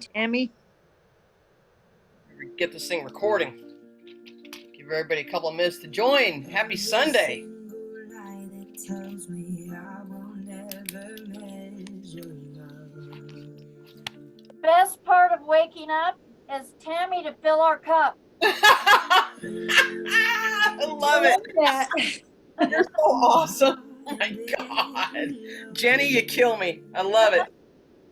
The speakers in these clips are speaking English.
Tammy. Get this thing recording. Give everybody a couple of minutes to join. Happy Sunday. Best part of waking up is Tammy to fill our cup. I love it. Yeah. You're so awesome. Oh my God. Jenny, you kill me. I love it.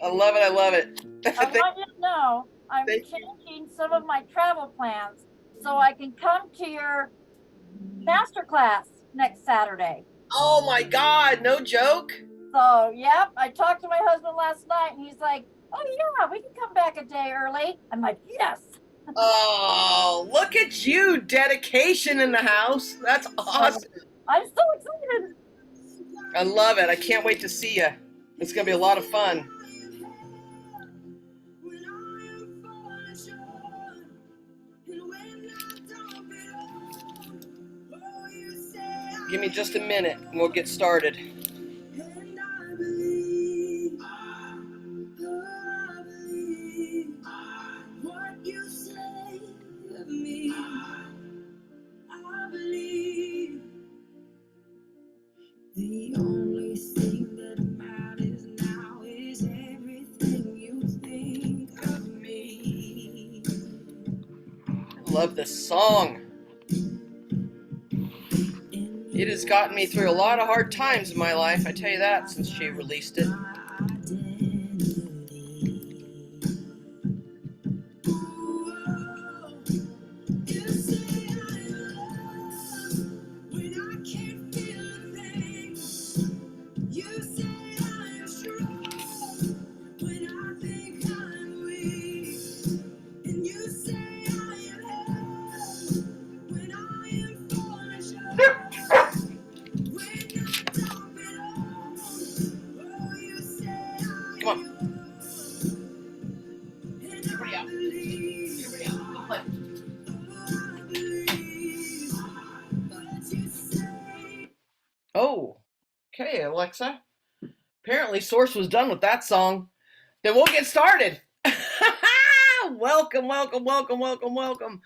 I love it. I love it. I want you to know I'm changing some of my travel plans so I can come to your masterclass next Saturday. Oh my God, no joke. So, yep, I talked to my husband last night and he's like, oh yeah, we can come back a day early. I'm like, yes. Oh, look at you. Dedication in the house. That's awesome. I'm so excited. I love it. I can't wait to see you. It's going to be a lot of fun. Give me just a minute and we'll get started. The only thing that matters now is everything you think of me. I love this song. It has gotten me through a lot of hard times in my life, I tell you that, since she released it. Come on. Everybody out. Everybody out. Go play. Oh, okay, Alexa. Apparently Source was done with that song. Then we'll get started. Welcome, welcome, welcome, welcome, welcome.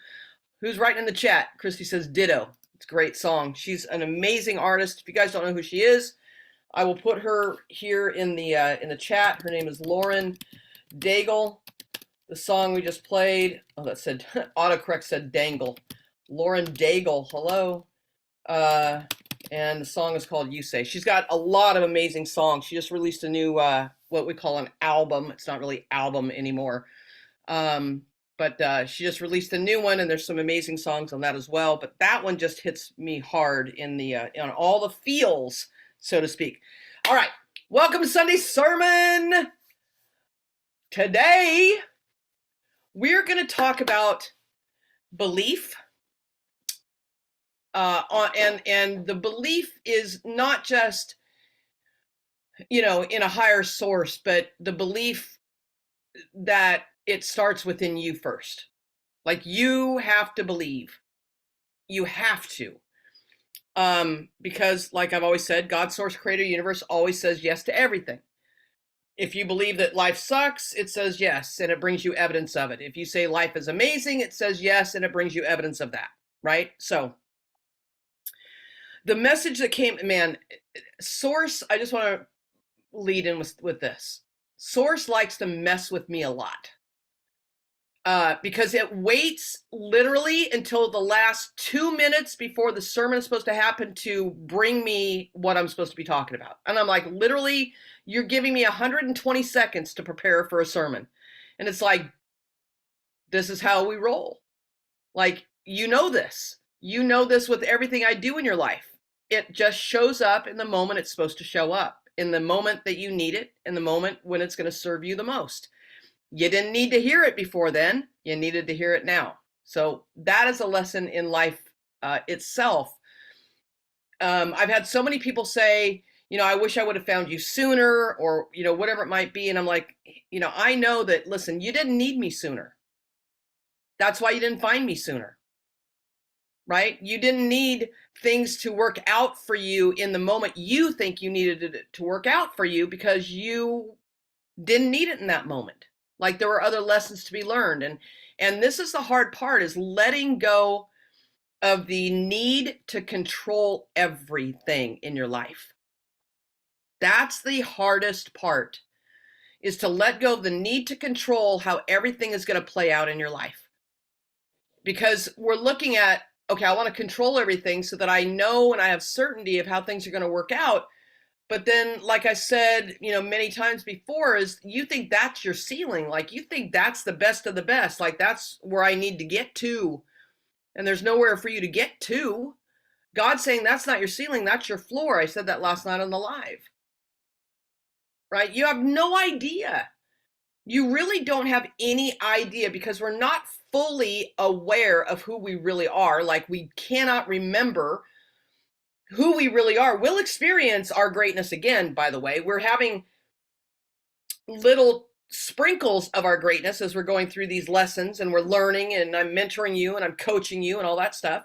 Who's writing in the chat? Christy says ditto. It's a great song. She's an amazing artist. If you guys don't know who she is, I will put her here in the chat. Her name is Lauren Daigle. The song we just played, oh, that said, autocorrect said dangle. Lauren Daigle, hello. And the song is called You Say. She's got a lot of amazing songs. She just released a new, what we call an album. It's not really album anymore. But she just released a new one and there's some amazing songs on that as well. But that one just hits me hard in the, on all the feels, so to speak. All right. Welcome to Sunday Sermon. Today, we're going to talk about belief. And the belief is not just, in a higher source, but the belief that it starts within you first. Like you have to believe. You have to. Because like I've always said, God, source, creator, universe always says yes to everything. If you believe that life sucks, it says yes, and it brings you evidence of it. If you say life is amazing, it says yes, and it brings you evidence of that, right? So the message that came, man, Source, I just want to lead in with this. Source likes to mess with me a lot because it waits literally until the last 2 minutes before the sermon is supposed to happen to bring me what I'm supposed to be talking about. And I'm like, literally, you're giving me 120 seconds to prepare for a sermon. And it's like, this is how we roll. Like, you know this. You know this with everything I do in your life. It just shows up in the moment it's supposed to show up, in the moment that you need it, in the moment when it's going to serve you the most. You didn't need to hear it before then. You needed to hear it now. So that is a lesson in life itself. I've had so many people say, I wish I would have found you sooner, or, whatever it might be. And I'm like, I know that, listen, you didn't need me sooner. That's why you didn't find me sooner. Right? You didn't need things to work out for you in the moment you think you needed it to work out for you, because you didn't need it in that moment. Like there were other lessons to be learned. And this is the hard part, is letting go of the need to control everything in your life. That's the hardest part, is to let go of the need to control how everything is going to play out in your life. Because we're looking at, okay, I want to control everything so that I know and I have certainty of how things are going to work out. But then, like I said, many times before, is you think that's your ceiling. Like you think that's the best of the best. Like that's where I need to get to. And there's nowhere for you to get to. God's saying that's not your ceiling, that's your floor. I said that last night on the live. Right? You have no idea. You really don't have any idea, because we're not fully aware of who we really are. Like we cannot remember who we really are. We'll experience our greatness again, by the way. We're having little sprinkles of our greatness as we're going through these lessons, and we're learning, and I'm mentoring you and I'm coaching you and all that stuff.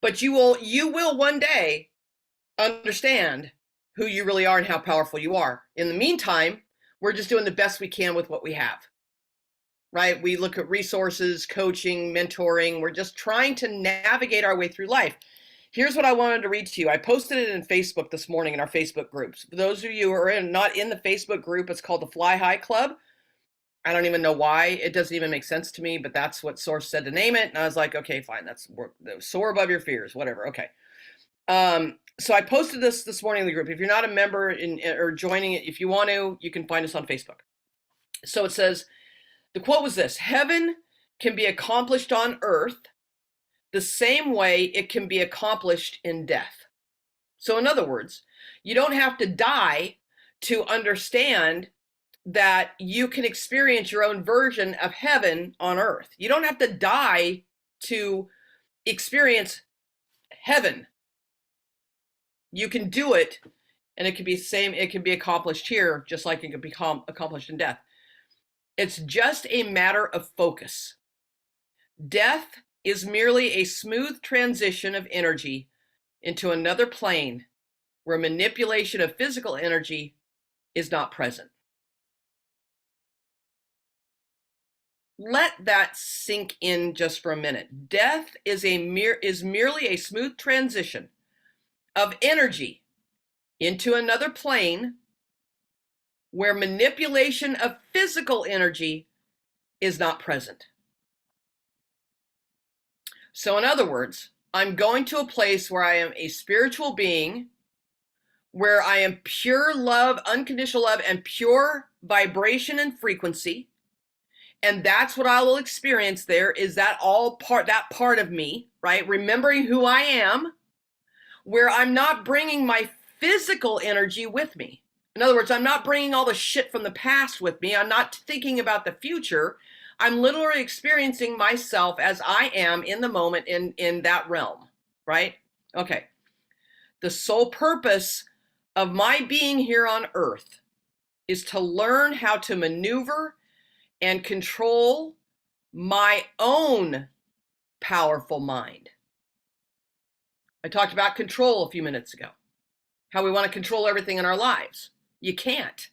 But you will one day understand who you really are and how powerful you are. In the meantime, we're just doing the best we can with what we have, right? We look at resources, coaching, mentoring. We're just trying to navigate our way through life. Here's what I wanted to read to you. I posted it in Facebook this morning in our Facebook groups. For those of you who are not in the Facebook group, it's called the Fly High Club. I don't even know why. It doesn't even make sense to me, but that's what Source said to name it. And I was like, okay, fine. That's soar above your fears, whatever. Okay. So I posted this morning in the group. If you're not a member or joining it, if you want to, you can find us on Facebook. So it says, the quote was this: heaven can be accomplished on earth the same way it can be accomplished in death. So in other words, you don't have to die to understand that you can experience your own version of heaven on earth. You don't have to die to experience heaven. You can do it, and it can be it can be accomplished here just like it can be accomplished in death. It's just a matter of focus. Death is merely a smooth transition of energy into another plane where manipulation of physical energy is not present. Let that sink in just for a minute. Death is merely a smooth transition of energy into another plane where manipulation of physical energy is not present. So in other words, I'm going to a place where I am a spiritual being, where I am pure love, unconditional love, and pure vibration and frequency. And that's what I will experience there, is that part of me, right? Remembering who I am, where I'm not bringing my physical energy with me. In other words, I'm not bringing all the shit from the past with me. I'm not thinking about the future. I'm literally experiencing myself as I am in the moment in that realm, right? Okay. The sole purpose of my being here on earth is to learn how to maneuver and control my own powerful mind. I talked about control a few minutes ago, how we want to control everything in our lives. You can't.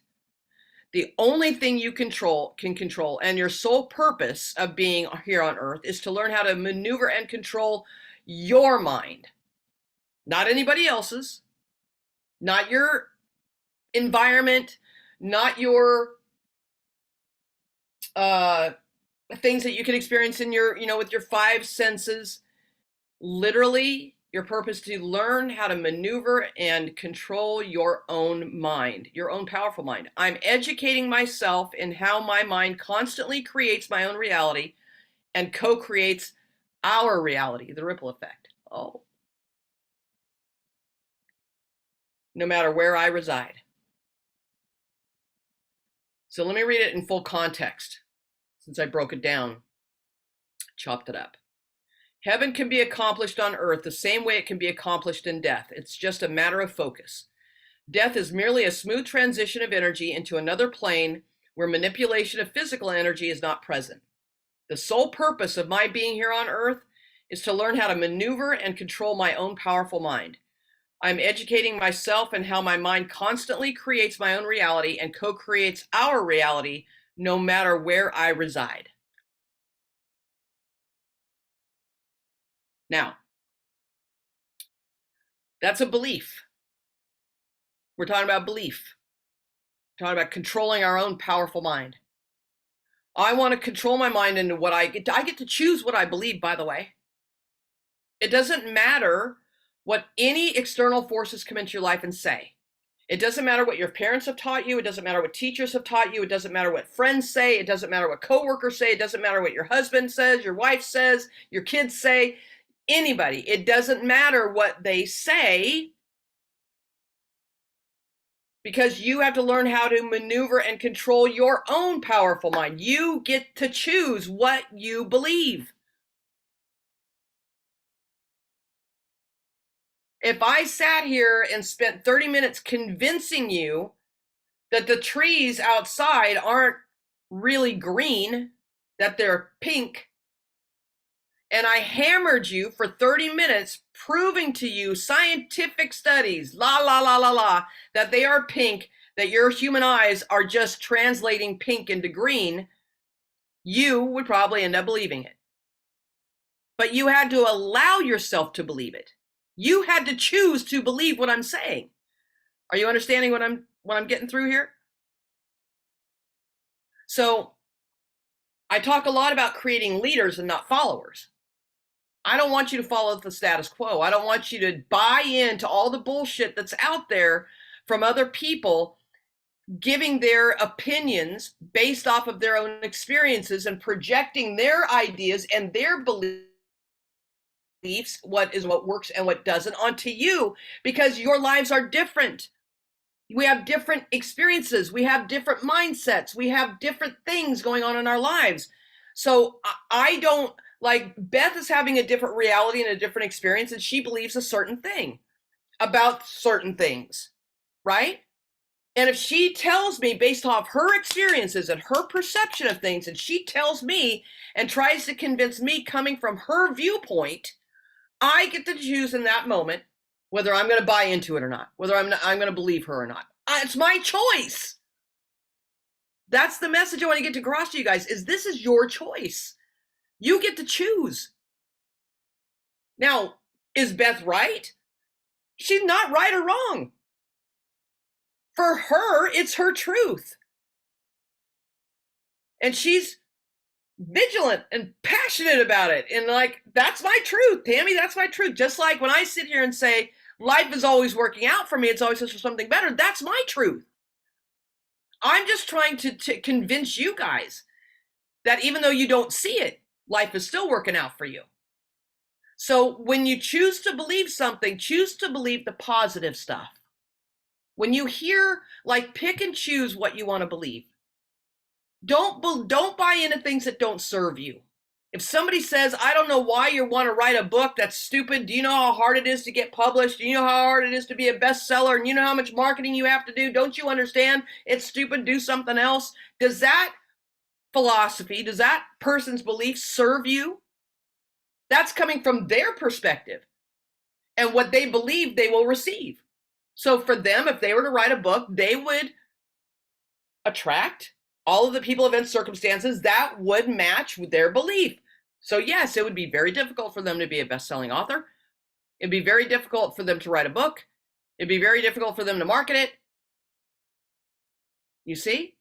The only thing you can control, and your sole purpose of being here on earth, is to learn how to maneuver and control your mind. Not anybody else's, not your environment, not your things that you can experience in your, with your five senses. Literally, your purpose to learn how to maneuver and control your own mind, your own powerful mind. I'm educating myself in how my mind constantly creates my own reality and co-creates our reality, the ripple effect. Oh. No matter where I reside. So let me read it in full context, since I broke it down, chopped it up. Heaven can be accomplished on earth the same way it can be accomplished in death. It's just a matter of focus. Death is merely a smooth transition of energy into another plane where manipulation of physical energy is not present. The sole purpose of my being here on earth is to learn how to maneuver and control my own powerful mind. I'm educating myself in how my mind constantly creates my own reality and co-creates our reality, no matter where I reside. Now, that's a belief. We're talking about belief. We're talking about controlling our own powerful mind. I want to control my mind into what I get to choose what I believe, by the way. It doesn't matter what any external forces come into your life and say. It doesn't matter what your parents have taught you. It doesn't matter what teachers have taught you. It doesn't matter what friends say. It doesn't matter what coworkers say. It doesn't matter what your husband says, your wife says, your kids say, anybody. It doesn't matter what they say, because you have to learn how to maneuver and control your own powerful mind. You get to choose what you believe. If I sat here and spent 30 minutes convincing you that the trees outside aren't really green, that they're pink, and I hammered you for 30 minutes proving to you scientific studies, that they are pink, that your human eyes are just translating pink into green, you would probably end up believing it. But you had to allow yourself to believe it. You had to choose to believe what I'm saying. Are you understanding what I'm getting through here? So I talk a lot about creating leaders and not followers. I don't want you to follow the status quo. I don't want you to buy into all the bullshit that's out there from other people giving their opinions based off of their own experiences and projecting their ideas and their beliefs, what works and what doesn't, onto you, because your lives are different. We have different experiences. We have different mindsets. We have different things going on in our lives. So I don't, like, Beth is having a different reality and a different experience, and she believes a certain thing about certain things, right? And if she tells me based off her experiences and her perception of things, and she tells me and tries to convince me coming from her viewpoint, I get to choose in that moment whether I'm going to buy into it or not, whether I'm going to believe her or not. It's my choice. That's the message I want to get across to you guys, is this is your choice. You get to choose. Now, is Beth right? She's not right or wrong. For her, it's her truth. And she's vigilant and passionate about it. And like, that's my truth, Tammy, that's my truth. Just like when I sit here and say, life is always working out for me, it's always for something better, that's my truth. I'm just trying to convince you guys that even though you don't see it, life is still working out for you. So when you choose to believe something, choose to believe the positive stuff. When you hear, like, pick and choose what you want to believe. Don't buy into things that don't serve you. If somebody says, I don't know why you want to write a book, that's stupid. Do you know how hard it is to get published? Do you know how hard it is to be a bestseller? And you know how much marketing you have to do? Don't you understand? It's stupid. Do something else. Does that philosophy, does that person's belief serve you? That's coming from their perspective. And what they believe, they will receive. So for them, if they were to write a book, they would attract all of the people, events, circumstances that would match with their belief. So yes, it would be very difficult for them to be a best-selling author. It'd be very difficult for them to write a book. It'd be very difficult for them to market it. You see?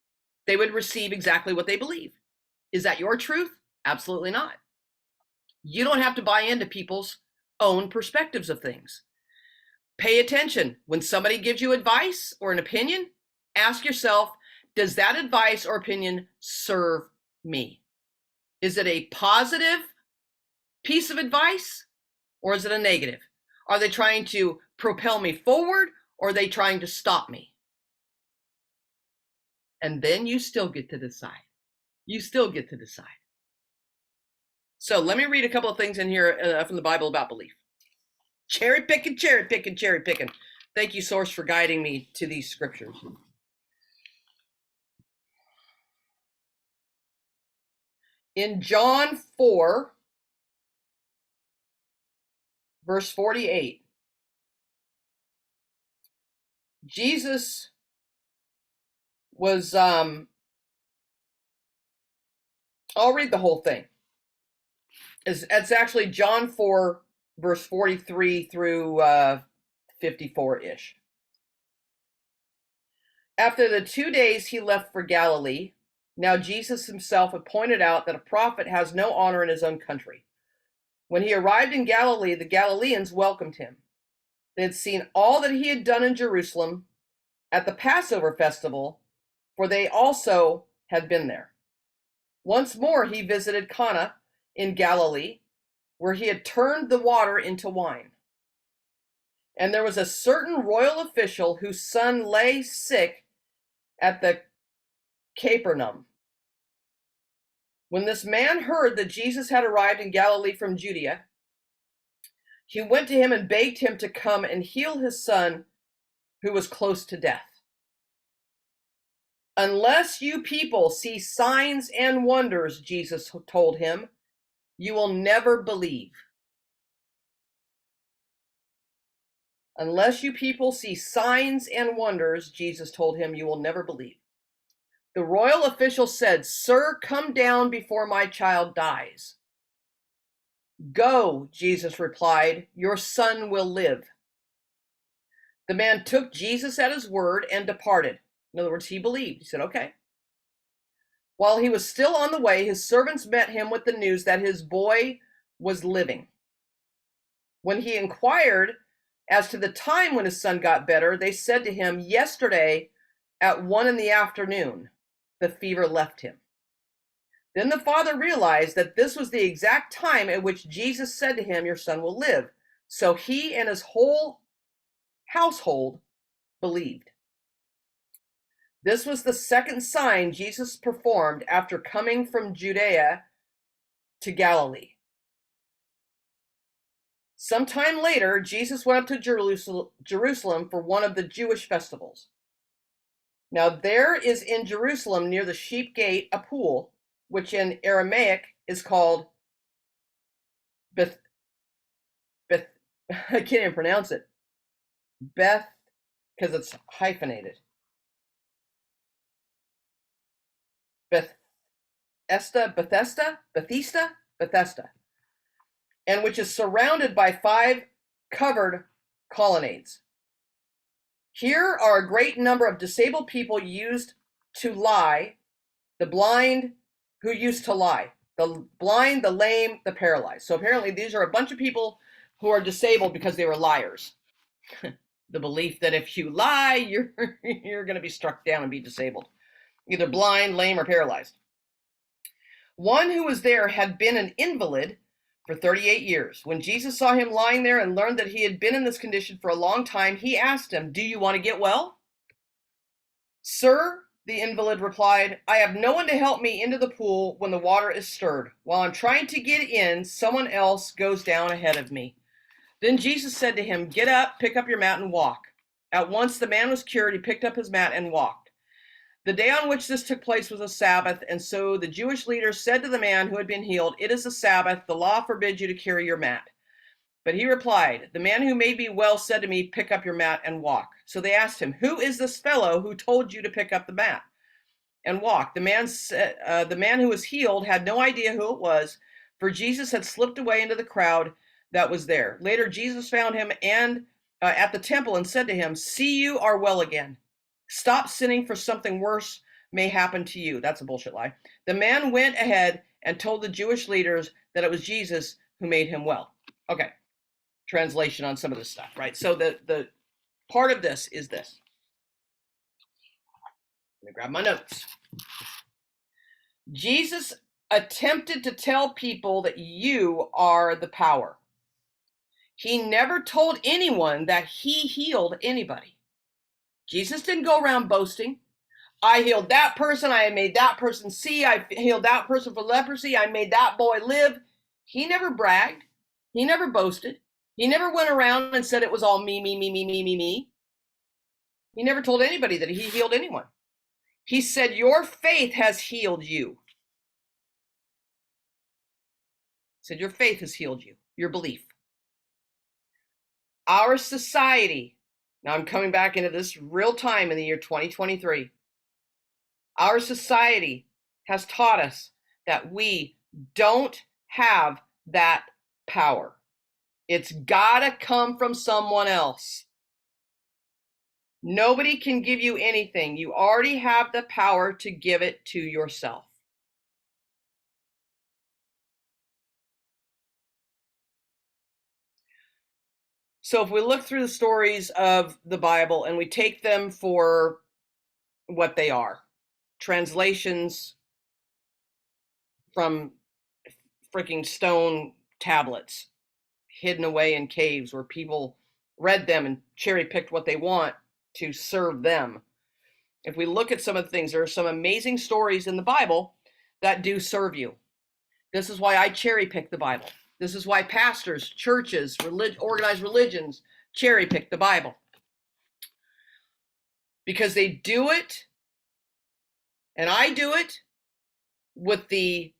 They would receive exactly what they believe. Is that your truth? Absolutely not. You don't have to buy into people's own perspectives of things. Pay attention. When somebody gives you advice or an opinion, ask yourself, does that advice or opinion serve me? Is it a positive piece of advice or is it a negative? Are they trying to propel me forward or are they trying to stop me? And then you still get to decide. You still get to decide. So let me read a couple of things in here from the Bible about belief. Cherry picking, cherry picking, cherry picking. Thank you, Source, for guiding me to these scriptures. In John 4, verse 48, Jesus was I'll read the whole thing. It's actually John 4, verse 43 through 54-ish. After the 2 days he left for Galilee. Now Jesus himself had pointed out that a prophet has no honor in his own country. When he arrived in Galilee, the Galileans welcomed him. They had seen all that he had done in Jerusalem at the Passover festival, for they also had been there. Once more he visited Cana in Galilee, where he had turned the water into wine. And there was a certain royal official whose son lay sick at the Capernaum. When this man heard that Jesus had arrived in Galilee from Judea, he went to him and begged him to come and heal his son, who was close to death. Unless you people see signs and wonders, Jesus told him, you will never believe. Unless you people see signs and wonders, Jesus told him, you will never believe. The royal official said, Sir, come down before my child dies. Go, Jesus replied, your son will live. The man took Jesus at his word and departed. In other words, he believed. He said, okay. While he was still on the way, his servants met him with the news that his boy was living. When he inquired as to the time when his son got better, they said to him, yesterday at 1 p.m, the fever left him. Then the father realized that this was the exact time at which Jesus said to him, your son will live. So he and his whole household believed. This was the second sign Jesus performed after coming from Judea to Galilee. Sometime later, Jesus went up to Jerusalem for one of the Jewish festivals. Now there is in Jerusalem near the Sheep Gate a pool, which in Aramaic is called I can't even pronounce it. Beth, because it's hyphenated. Bethesda, and which is surrounded by 5 covered colonnades. Here are a great number of disabled people used to lie, the blind who used to lie, the blind, the lame, the paralyzed. So apparently these are a bunch of people who are disabled because they were liars. The belief that if you lie, you're going to be struck down and be disabled, either blind, lame, or paralyzed. One who was there had been an invalid for 38 years. When Jesus saw him lying there and learned that he had been in this condition for a long time, he asked him, do you want to get well? Sir, the invalid replied, I have no one to help me into the pool when the water is stirred. While I'm trying to get in, someone else goes down ahead of me. Then Jesus said to him, get up, pick up your mat and walk. At once the man was cured. He picked up his mat and walked. The day on which this took place was a Sabbath, and so the Jewish leaders said to the man who had been healed, it is a Sabbath, the law forbids you to carry your mat. But he replied, the man who made me well said to me, pick up your mat and walk. So they asked him, who is this fellow who told you to pick up the mat and walk? The man who was healed had no idea who it was, for Jesus had slipped away into the crowd that was there. Later, Jesus found him at the temple and said to him, see, you are well again. Stop sinning, for something worse may happen to you. That's a bullshit lie. The man went ahead and told the Jewish leaders that it was Jesus who made him well. Okay, translation on some of this stuff, right? So the part of this is this. Let me grab my notes. Jesus attempted to tell people that you are the power. He never told anyone that he healed anybody. Jesus didn't go around boasting. I healed that person. I made that person see. I healed that person for leprosy. I made that boy live. He never bragged. He never boasted. He never went around and said it was all me, me, me, me, me, me, me. He never told anybody that he healed anyone. He said, your faith has healed you. He said, your faith has healed you, your belief. Our society, now I'm coming back into this real time in the year 2023. Our society has taught us that we don't have that power. It's gotta come from someone else. Nobody can give you anything. You already have the power to give it to yourself. So if we look through the stories of the Bible and we take them for what they are, translations from freaking stone tablets hidden away in caves where people read them and cherry picked what they want to serve them. If we look at some of the things, there are some amazing stories in the Bible that do serve you. This is why I cherry pick the Bible. This is why pastors, churches, organized religions cherry pick the Bible. Because they do it, and I do it, with the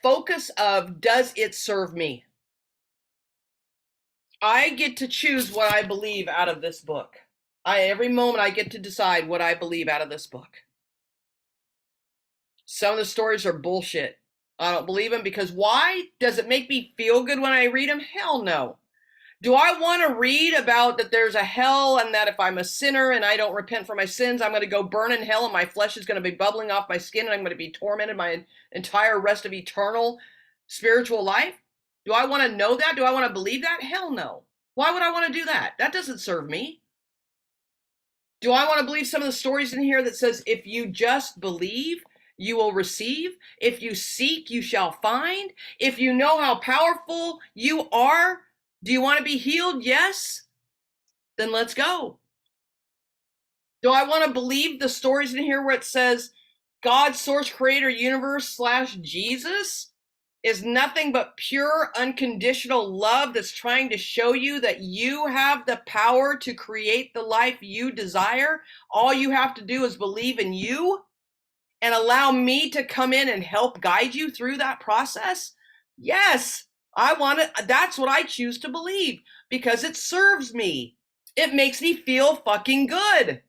focus of, does it serve me? I get to choose what I believe out of this book. Every moment I get to decide what I believe out of this book. Some of the stories are bullshit. I don't believe them because why? Does it make me feel good when I read them? Hell no. Do I want to read about that there's a hell and that if I'm a sinner and I don't repent for my sins, I'm going to go burn in hell and my flesh is going to be bubbling off my skin and I'm going to be tormented my entire rest of eternal spiritual life? Do I want to know that? Do I want to believe that? Hell no. Why would I want to do that? That doesn't serve me. Do I want to believe some of the stories in here that says, if you just believe, you will receive. If you seek, you shall find. If you know how powerful you are, do you want to be healed? Yes. Then let's go. Do I want to believe the stories in here where it says God, source, creator, universe / Jesus is nothing but pure, unconditional love that's trying to show you that you have the power to create the life you desire? All you have to do is believe in you and allow me to come in and help guide you through that process? Yes, I want it. That's what I choose to believe because it serves me. It makes me feel fucking good.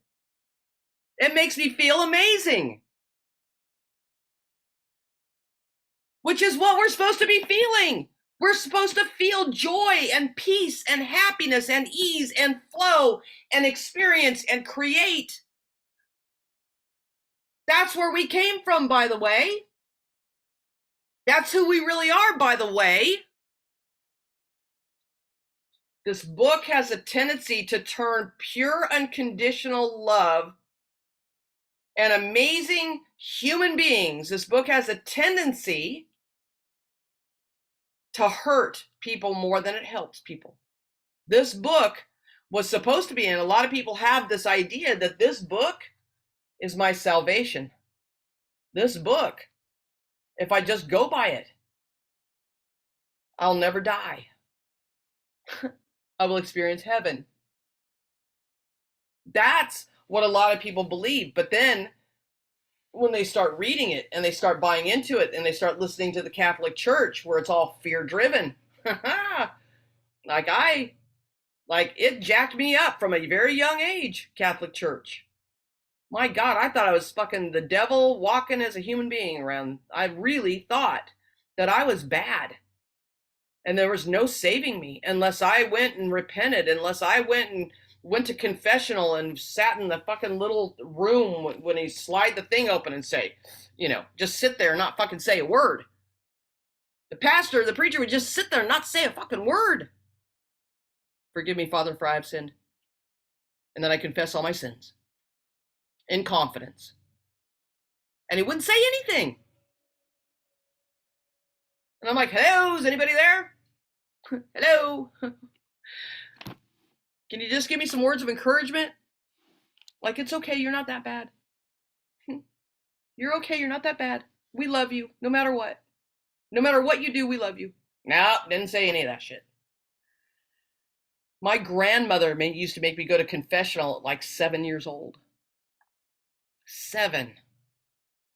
It makes me feel amazing. Which is what we're supposed to be feeling. We're supposed to feel joy and peace and happiness and ease and flow and experience and create. That's where we came from, by the way. That's who we really are, by the way. This book has a tendency to turn pure, unconditional love and amazing human beings. This book has a tendency to hurt people more than it helps people. This book was supposed to be, and a lot of people have this idea that this book is my salvation. This book, if I just go by it, I'll never die. I will experience heaven. That's what a lot of people believe. But then when they start reading it and they start buying into it and they start listening to the Catholic Church where it's all fear-driven, it jacked me up from a very young age, Catholic Church. My God, I thought I was fucking the devil walking as a human being around. I really thought that I was bad. And there was no saving me unless I went and repented, unless I went to confessional and sat in the fucking little room when he slide the thing open and say, just sit there and not fucking say a word. The pastor, the preacher would just sit there and not say a fucking word. Forgive me, Father, for I have sinned. And then I confess all my sins in confidence. And he wouldn't say anything. And I'm like, hello, is anybody there? Hello. Can you just give me some words of encouragement? Like, it's okay, you're not that bad. You're okay, you're not that bad. We love you, no matter what. No matter what you do, we love you. Nope, didn't say any of that shit. My grandmother used to make me go to confessional at like 7 years old. 7.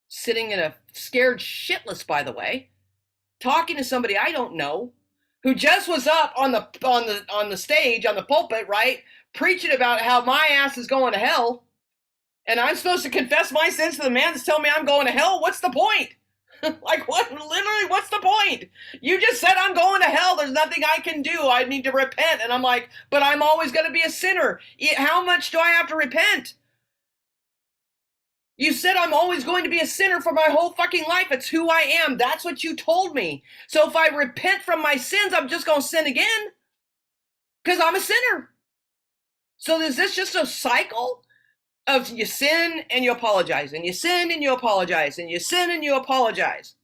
Sitting in a scared shitless, by the way, talking to somebody I don't know, who just was up on the stage, on the pulpit, right, preaching about how my ass is going to hell. And I'm supposed to confess my sins to the man that's telling me I'm going to hell? What's the point? Like, what? Literally, what's the point? You just said I'm going to hell. There's nothing I can do. I need to repent. And I'm like, but I'm always going to be a sinner. How much do I have to repent? You said I'm always going to be a sinner for my whole fucking life. It's who I am. That's what you told me. So if I repent from my sins, I'm just going to sin again because I'm a sinner. So is this just a cycle of you sin and you apologize, and you sin and you apologize, and you sin and you apologize?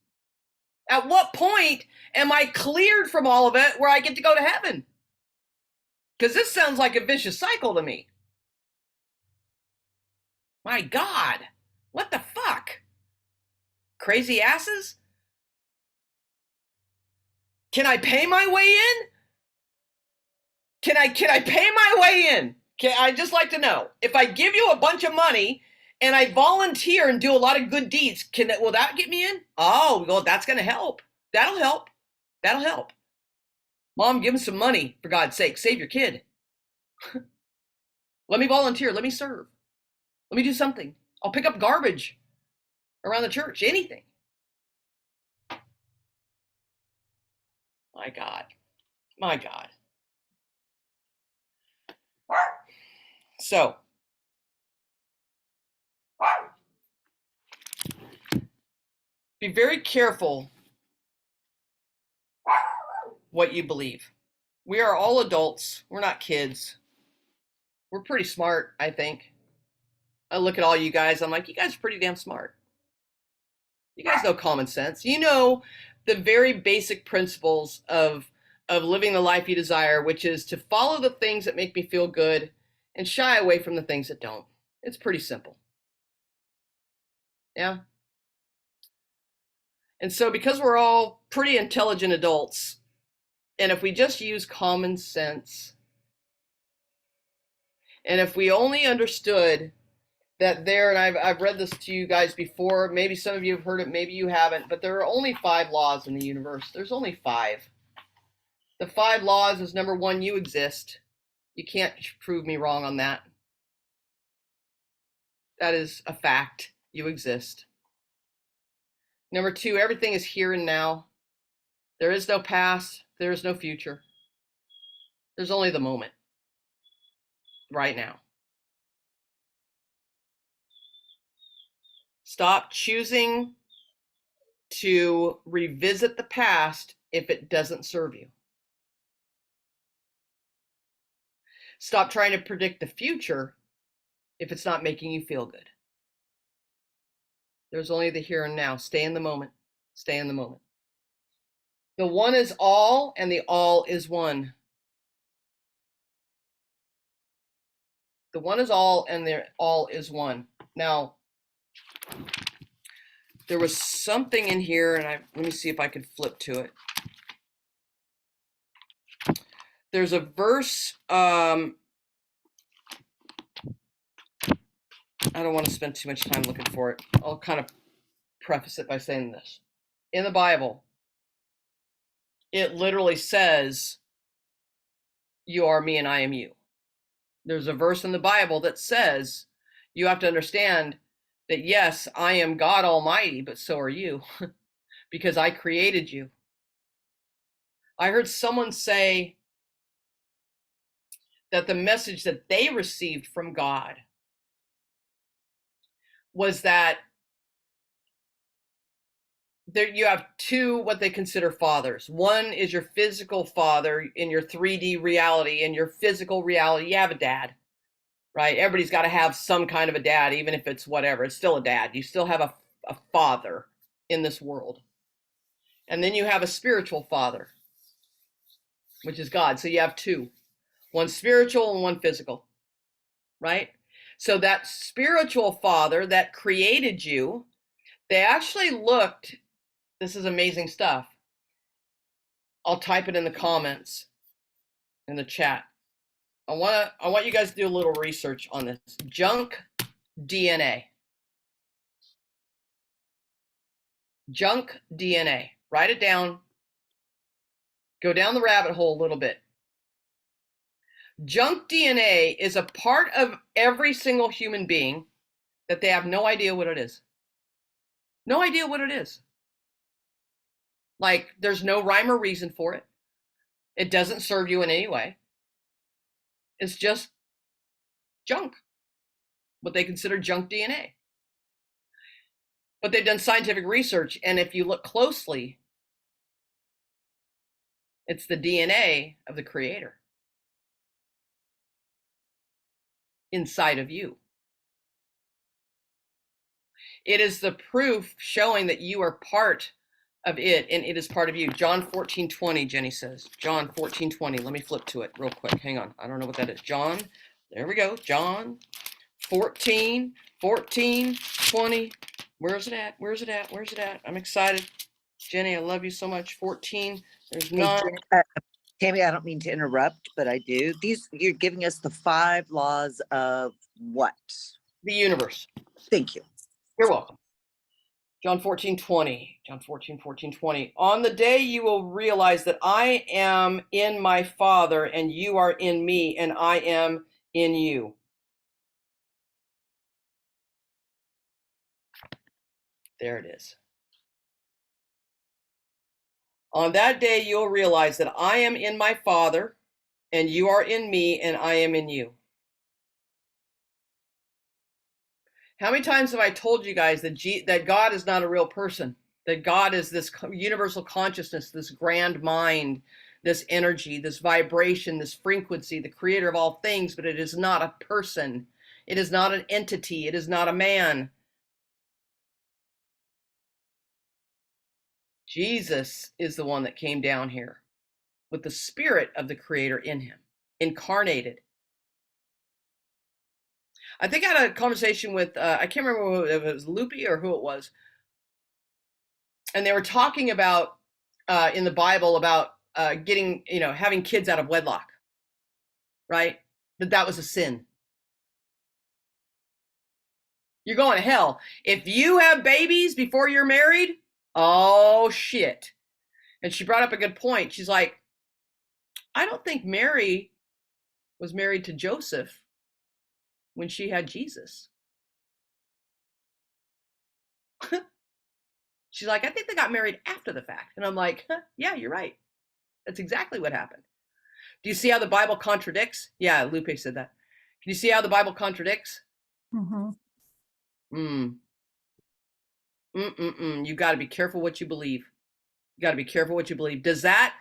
At what point am I cleared from all of it where I get to go to heaven? Because this sounds like a vicious cycle to me. My God, what the fuck? Crazy asses? Can I pay my way in? Can I pay my way in? I'd just like to know. If I give you a bunch of money and I volunteer and do a lot of good deeds, will that get me in? Oh, well, that's going to help. That'll help. That'll help. Mom, give him some money, for God's sake. Save your kid. Let me volunteer. Let me serve. Let me do something. I'll pick up garbage around the church. Anything. My God. My God. So, be very careful what you believe. We are all adults. We're not kids. We're pretty smart, I think. I look at all you guys. I'm like, you guys are pretty damn smart. You guys know common sense. You know the very basic principles of living the life you desire, which is to follow the things that make me feel good and shy away from the things that don't. It's pretty simple. Yeah. And so because we're all pretty intelligent adults, and if we just use common sense, and if we only understood that there, and I've read this to you guys before, maybe some of you have heard it, maybe you haven't, but there are only 5 laws in the universe. There's only 5. The 5 laws is, number 1, you exist. You can't prove me wrong on that. That is a fact. You exist. Number 2, everything is here and now. There is no past. There is no future. There's only the moment. Right now. Stop choosing to revisit the past if it doesn't serve you. Stop trying to predict the future if it's not making you feel good. There's only the here and now. Stay in the moment. Stay in the moment. The one is all, and the all is one. The one is all, and the all is one. Now, there was something in here, and let me see if I can flip to it. There's a verse, I don't want to spend too much time looking for it. I'll kind of preface it by saying this. In the Bible, it literally says, you are me and I am you. There's a verse in the Bible that says, you have to understand that yes, I am God Almighty, but so are you, because I created you. I heard someone say that the message that they received from God was that there you have 2 what they consider fathers. One is your physical father in your 3D reality. In your physical reality, you have a dad, right? Everybody's got to have some kind of a dad, even if it's whatever. It's still a dad. You still have a father in this world. And then you have a spiritual father, which is God. So you have 2. One spiritual and one physical, right? So that spiritual father that created you, they actually looked, this is amazing stuff. I'll type it in the comments, in the chat. I want you guys to do a little research on this. Junk DNA. Junk DNA. Write it down. Go down the rabbit hole a little bit. Junk DNA is a part of every single human being that they have no idea what it is. No idea what it is. Like, there's no rhyme or reason for it. It doesn't serve you in any way. It's just junk, what they consider junk DNA. But they've done scientific research, and if you look closely, it's the DNA of the Creator inside of you. It is the proof showing that you are part of it, and it is part of you. John 14:20, Jenny says. John 14:20. Let me flip to it real quick. Hang on. I don't know what that is. John, there we go. John 14:20. Where's it at? Where's it at? Where's it at? I'm excited. Jenny, I love you so much. 14. There's Hey, none. Tammy, I don't mean to interrupt, but I do. You're giving us the 5 laws of what? The universe. Thank you. You're welcome. John 14:20. John 14:20. On the day you will realize that I am in my Father, and you are in me, and I am in you. There it is. On that day you'll realize that I am in my Father, and you are in me, and I am in you. How many times have I told you guys that God is not a real person? That God is this universal consciousness, this grand mind, this energy, this vibration, this frequency, the creator of all things, but it is not a person. It is not an entity. It is not a man. Jesus is the one that came down here with the spirit of the Creator in him, incarnated. I think I had a conversation with, I can't remember if it was Loopy or who it was. And they were talking about, in the Bible, about getting, having kids out of wedlock, right? That was a sin. You're going to hell. If you have babies before you're married, oh shit. And she brought up a good point. She's like, I don't think Mary was married to Joseph when she had Jesus. She's like, I think they got married after the fact. And I'm like, yeah, you're right. That's exactly what happened. Do you see how the Bible contradicts? Yeah, Lupe said that. Can you see how the Bible contradicts? Mm-hmm. You got to be careful what you believe. You got to be careful what you believe. Does that?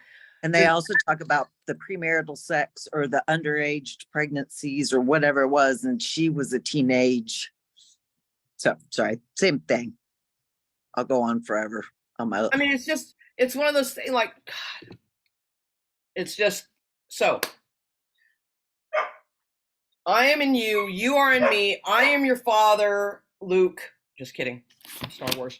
And they also talk about the premarital sex or the underage pregnancies or whatever it was. And she was a teenage. So sorry, same thing. I'll go on forever on my. I mean, it's one of those things like, God, it's just so. I am in you. You are in me. I am your father, Luke. Just kidding. Star Wars.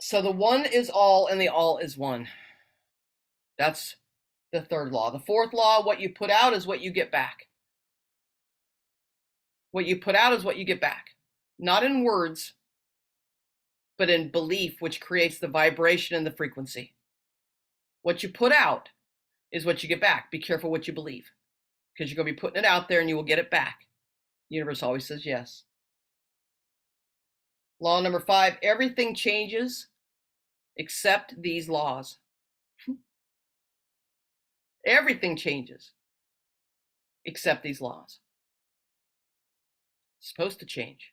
So the one is all and the all is one. That's the third law. The fourth law, what you put out is what you get back. What you put out is what you get back. Not in words, but in belief, which creates the vibration and the frequency. What you put out is what you get back. Be careful what you believe, because you're going to be putting it out there and you will get it back. The universe always says yes. Law number 5, everything changes except these laws. Everything changes except these laws. It's supposed to change.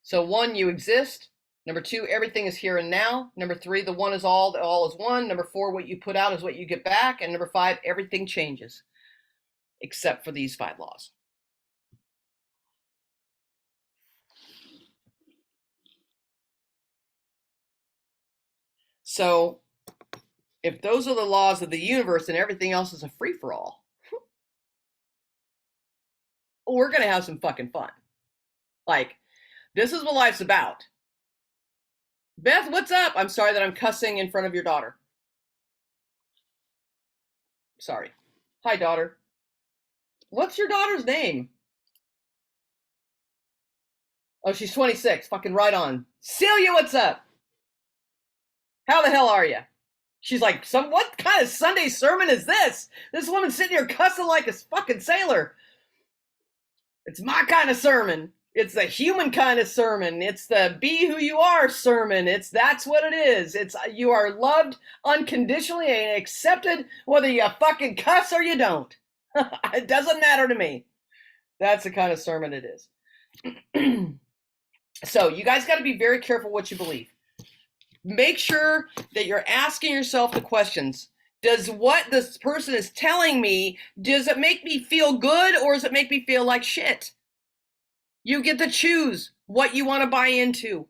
So 1, you exist. Number 2, everything is here and now. Number 3, the one is all, the all is one. Number 4, what you put out is what you get back. And number 5, everything changes except for these 5 laws. So if those are the laws of the universe and everything else is a free-for-all, we're going to have some fucking fun. Like, this is what life's about. Beth, what's up? I'm sorry that I'm cussing in front of your daughter. Sorry. Hi, daughter. What's your daughter's name? Oh, she's 26. Fucking right on. Celia, what's up? How the hell are you? She's like, what kind of Sunday sermon is this? This woman's sitting here cussing like a fucking sailor. It's my kind of sermon. It's the human kind of sermon. It's the be who you are sermon. That's what it is. It's you are loved unconditionally and accepted whether you fucking cuss or you don't. It doesn't matter to me. That's the kind of sermon it is. So you guys got to be very careful what you believe. Make sure that you're asking yourself the questions. Does what this person is telling me, does it make me feel good or does it make me feel like shit? You get to choose what you want to buy into.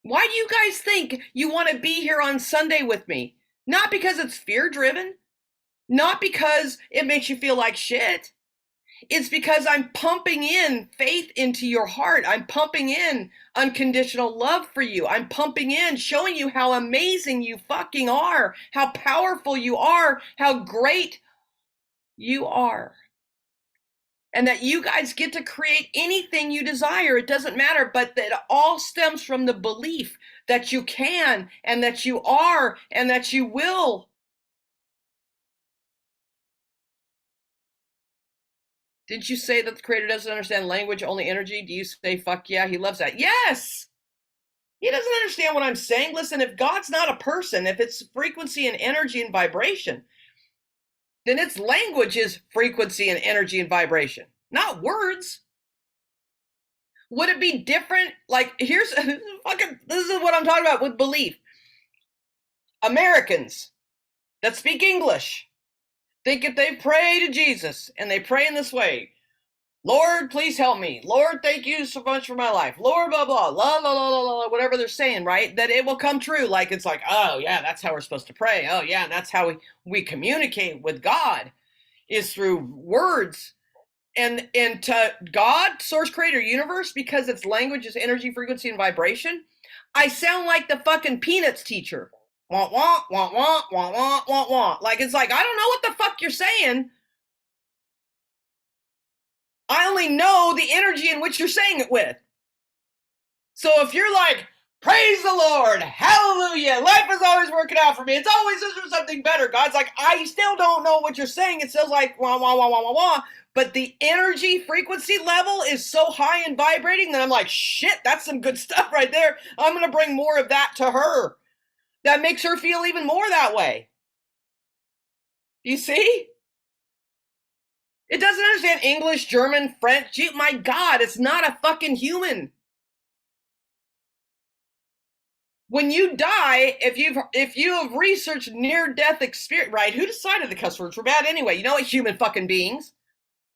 Why do you guys think you want to be here on Sunday with me? Not because it's fear-driven. Not because it makes you feel like shit. It's because I'm pumping in faith into your heart. I'm pumping in unconditional love for you. I'm pumping in, showing you how amazing you fucking are, how powerful you are, how great you are. And that you guys get to create anything you desire. It doesn't matter, but that it all stems from the belief that you can and that you are and that you will. Didn't you say that the creator doesn't understand language, only energy? Do you say, fuck yeah, he loves that? Yes! He doesn't understand what I'm saying. Listen, if God's not a person, if it's frequency and energy and vibration, then its language is frequency and energy and vibration, not words. Would it be different? Like, here's fucking, this is what I'm talking about with belief. Americans that speak English think if they pray to Jesus and they pray in this way, Lord, please help me. Lord, thank you so much for my life. Lord, blah, blah, la, la, la, la, la, whatever they're saying, right? That it will come true. Like, it's like, oh, yeah, that's how we're supposed to pray. Oh, yeah, that's how we communicate with God is through words. And to God, source, creator, universe, because its language is energy, frequency, and vibration, I sound like the fucking Peanuts teacher. Wah, wah, wah, wah, wah, wah, wah, wah. Like, it's like, I don't know what the fuck you're saying. I only know the energy in which you're saying it with. So if you're like, praise the Lord, hallelujah, life is always working out for me, it's always for something better. God's like, I still don't know what you're saying. It sounds like wah, wah, wah, wah, wah, wah. But the energy frequency level is so high and vibrating that I'm like, shit, that's some good stuff right there. I'm going to bring more of that to her. That makes her feel even more that way. You see? It doesn't understand English, German, French. Gee, my God, it's not a fucking human. When you die, if you have researched near-death experience, right? Who decided the cuss words were bad anyway? You know what? Human fucking beings.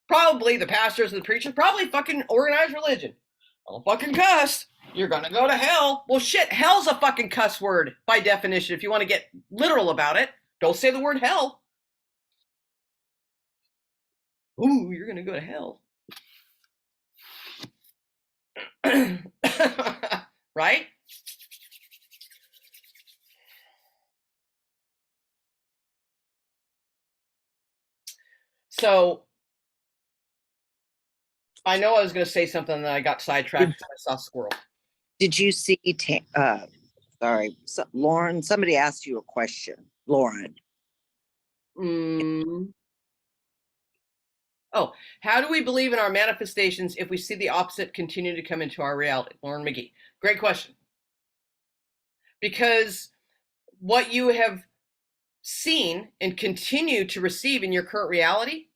Probably the pastors and the preachers. Probably fucking organized religion. Don't fucking cuss. You're gonna go to hell. Well, shit, hell's a fucking cuss word by definition. If you want to get literal about it, don't say the word hell. Ooh, you're gonna go to hell. Right? So I know I was going to say something and then I got sidetracked because I saw squirrel. Did you see, Lauren, somebody asked you a question. Lauren. Oh, how do we believe in our manifestations if we see the opposite continue to come into our reality? Lauren McGee. Great question. Because what you have seen and continue to receive in your current reality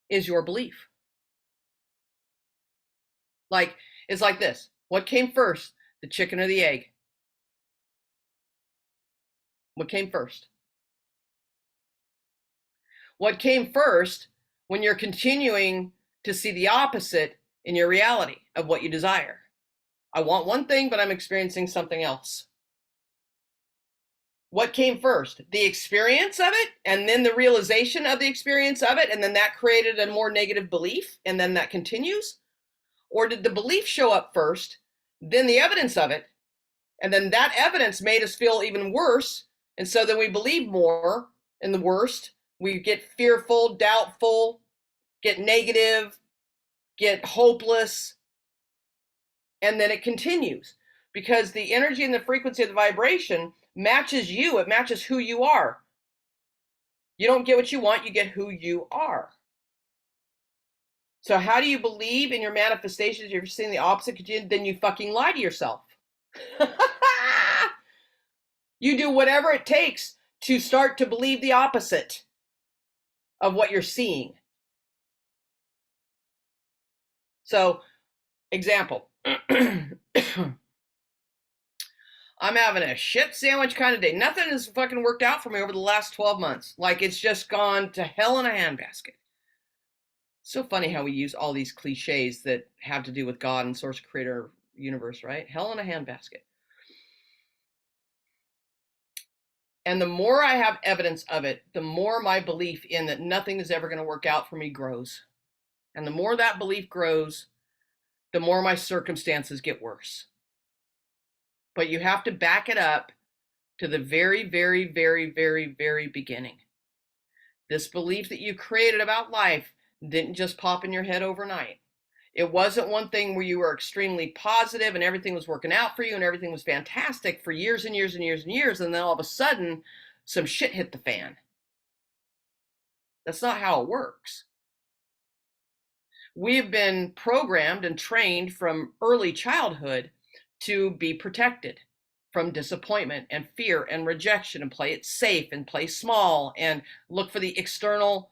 is your belief. Like, it's like this. What came first, the chicken or the egg? What came first? What came first when you're continuing to see the opposite in your reality of what you desire? I want one thing, but I'm experiencing something else. What came first? The experience of it, and then the realization of the experience of it, and then that created a more negative belief, and then that continues? Or did the belief show up first, then the evidence of it, and then that evidence made us feel even worse, and so then we believe more in the worst? We get fearful, doubtful, get negative, get hopeless, and then it continues. Because the energy and the frequency of the vibration matches you. It matches who you are. You don't get what you want, you get who you are. So how do you believe in your manifestations if you're seeing the opposite? Then you fucking lie to yourself. You do whatever it takes to start to believe the opposite of what you're seeing. So, example. I'm having a shit sandwich kind of day. Nothing has fucking worked out for me over the last 12 months. Like, it's just gone to hell in a handbasket. So funny how we use all these cliches that have to do with God and source creator universe, right? Hell in a handbasket. And the more I have evidence of it, the more my belief in that nothing is ever going to work out for me grows. And the more that belief grows, the more my circumstances get worse. But you have to back it up to the very, very, very, very, very beginning. This belief that you created about life didn't just pop in your head overnight. It wasn't one thing where you were extremely positive and everything was working out for you and everything was fantastic for years and years and years and years, and then all of a sudden some shit hit the fan. That's not how it works. We've been programmed and trained from early childhood to be protected from disappointment and fear and rejection and play it safe and play small and look for the external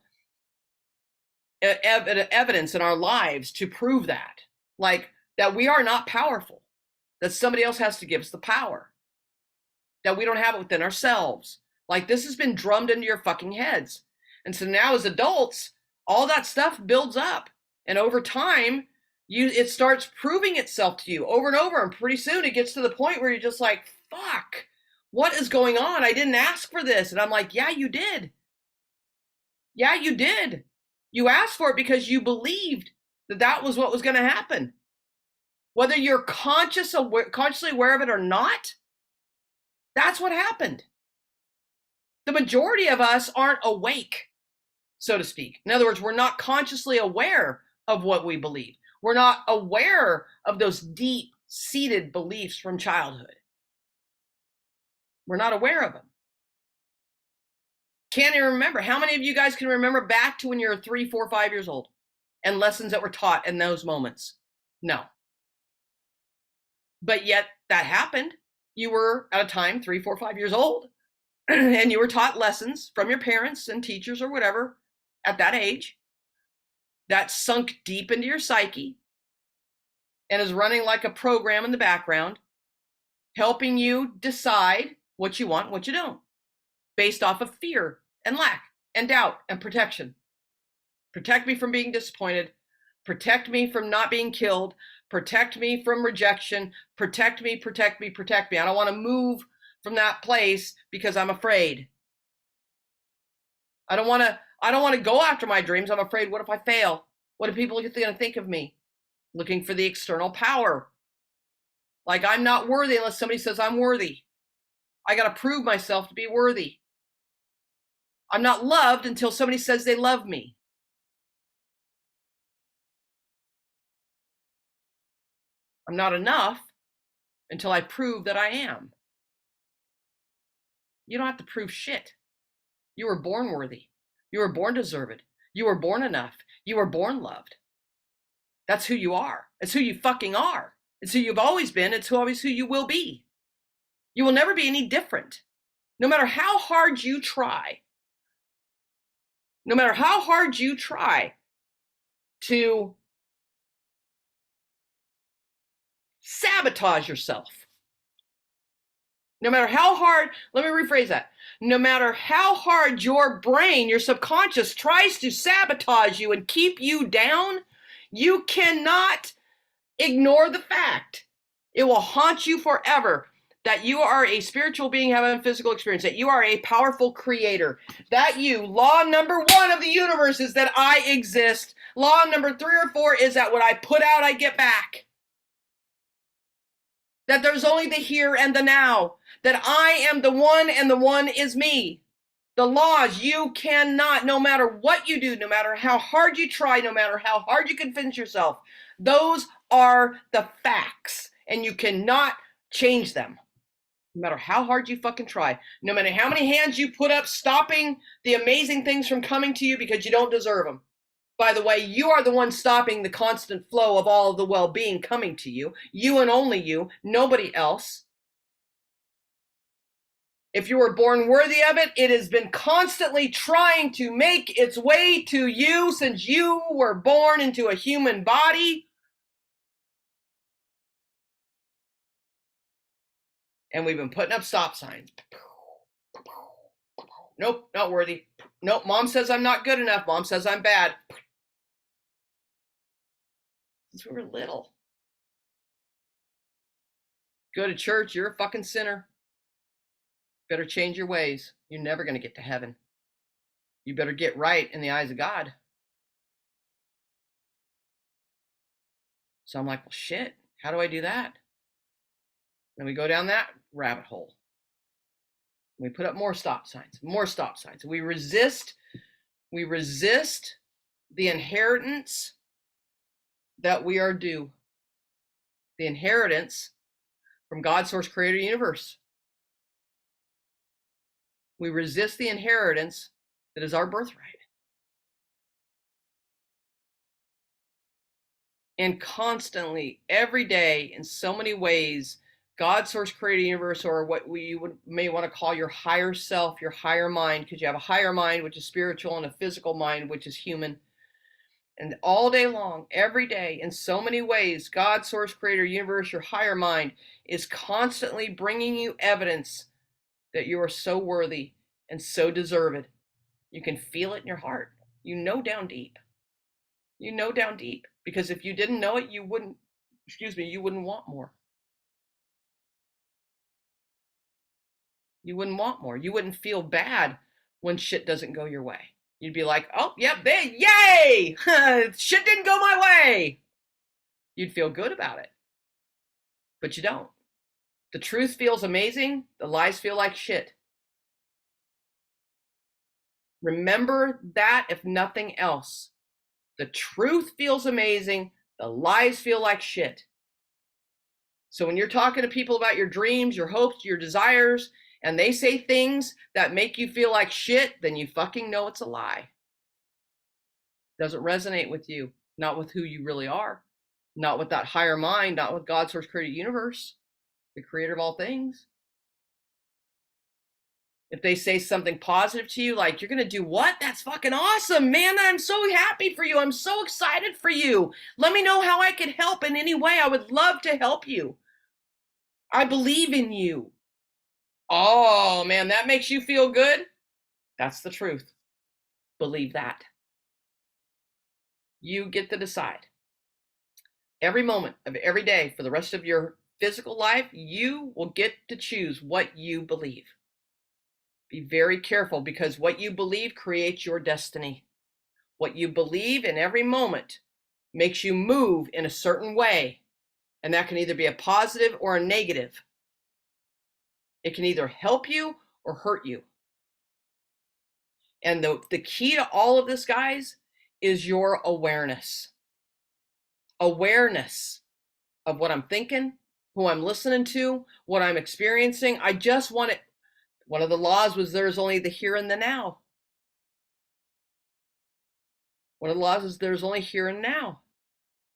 evidence in our lives to prove that. Like, that we are not powerful, that somebody else has to give us the power, that we don't have it within ourselves. Like, this has been drummed into your fucking heads. And so now as adults, all that stuff builds up. And over time, it starts proving itself to you over and over. And pretty soon it gets to the point where you're just like, fuck, what is going on? I didn't ask for this. And I'm like, yeah, you did. Yeah, you did. You asked for it because you believed that that was what was going to happen. Whether you're consciously aware of it or not, that's what happened. The majority of us aren't awake, so to speak. In other words, we're not consciously aware of what we believe. We're not aware of those deep-seated beliefs from childhood. We're not aware of them. Can't even remember. How many of you guys can remember back to when you were 3, 4, 5 years old and lessons that were taught in those moments? No. But yet that happened. You were at a time 3, 4, 5 years old and you were taught lessons from your parents and teachers or whatever at that age that sunk deep into your psyche and is running like a program in the background, helping you decide what you want and what you don't, based off of fear and lack and doubt and protection. Protect me from being disappointed. Protect me from not being killed. Protect me from rejection. Protect me, protect me, protect me. I don't want to move from that place because I'm afraid. I don't want to go after my dreams. I'm afraid, what if I fail? What are people going to think of me? Looking for the external power. Like, I'm not worthy unless somebody says I'm worthy. I got to prove myself to be worthy. I'm not loved until somebody says they love me. I'm not enough until I prove that I am. You don't have to prove shit. You were born worthy. You were born deserved. You were born enough. You were born loved. That's who you are. It's who you fucking are. It's who you've always been. It's always who you will be. You will never be any different. No matter how hard you try. No matter how hard you try to sabotage yourself. No matter how hard, let me rephrase that. No matter how hard your brain, your subconscious tries to sabotage you and keep you down, you cannot ignore the fact. It will haunt you forever that you are a spiritual being having a physical experience, that you are a powerful creator, that you, law number 1 of the universe is that I exist. Law number 3 or 4 is that what I put out, I get back. That there's only the here and the now. That I am the one and the one is me. The laws, you cannot, no matter what you do, no matter how hard you try, no matter how hard you convince yourself, those are the facts and you cannot change them. No matter how hard you fucking try, no matter how many hands you put up stopping the amazing things from coming to you because you don't deserve them. By the way, you are the one stopping the constant flow of all of the well-being coming to you. You and only you, nobody else. If you were born worthy of it, it has been constantly trying to make its way to you since you were born into a human body. And we've been putting up stop signs. Nope, not worthy. Nope, mom says I'm not good enough. Mom says I'm bad. Since we were little. Go to church, you're a fucking sinner. Better change your ways. You're never going to get to heaven. You better get right in the eyes of God. So I'm like, well, shit, how do I do that? And we go down that rabbit hole. We put up more stop signs, more stop signs. We resist the inheritance that we are due. The inheritance from God, source, creator, universe. We resist the inheritance that is our birthright. And constantly, every day, in so many ways, God, source, creator, universe, or what we may want to call your higher self, your higher mind, because you have a higher mind, which is spiritual, and a physical mind, which is human. And all day long, every day, in so many ways, God, source, creator, universe, your higher mind is constantly bringing you evidence that you are so worthy and so deserved. You can feel it in your heart. You know down deep. You know down deep. Because if you didn't know it, you wouldn't want more. You wouldn't want more. You wouldn't feel bad when shit doesn't go your way. You'd be like, oh, yep, yay! Shit didn't go my way. You'd feel good about it. But you don't. The truth feels amazing. The lies feel like shit. Remember that, if nothing else. The truth feels amazing. The lies feel like shit. So when you're talking to people about your dreams, your hopes, your desires, and they say things that make you feel like shit, then you fucking know it's a lie. Doesn't resonate with you, not with who you really are, not with that higher mind, not with God, source, creator, universe, the creator of all things. If they say something positive to you, like, you're going to do what? That's fucking awesome, man. I'm so happy for you. I'm so excited for you. Let me know how I can help in any way. I would love to help you. I believe in you. Oh, man, that makes you feel good? That's the truth. Believe that. You get to decide. Every moment of every day for the rest of your physical life, you will get to choose what you believe. Be very careful, because what you believe creates your destiny. What you believe in every moment makes you move in a certain way. And that can either be a positive or a negative. It can either help you or hurt you. And the key to all of this, guys, is your awareness. Awareness of what I'm thinking, who I'm listening to, what I'm experiencing. I just want it. One of the laws was there's only the here and the now. One of the laws is there's only here and now.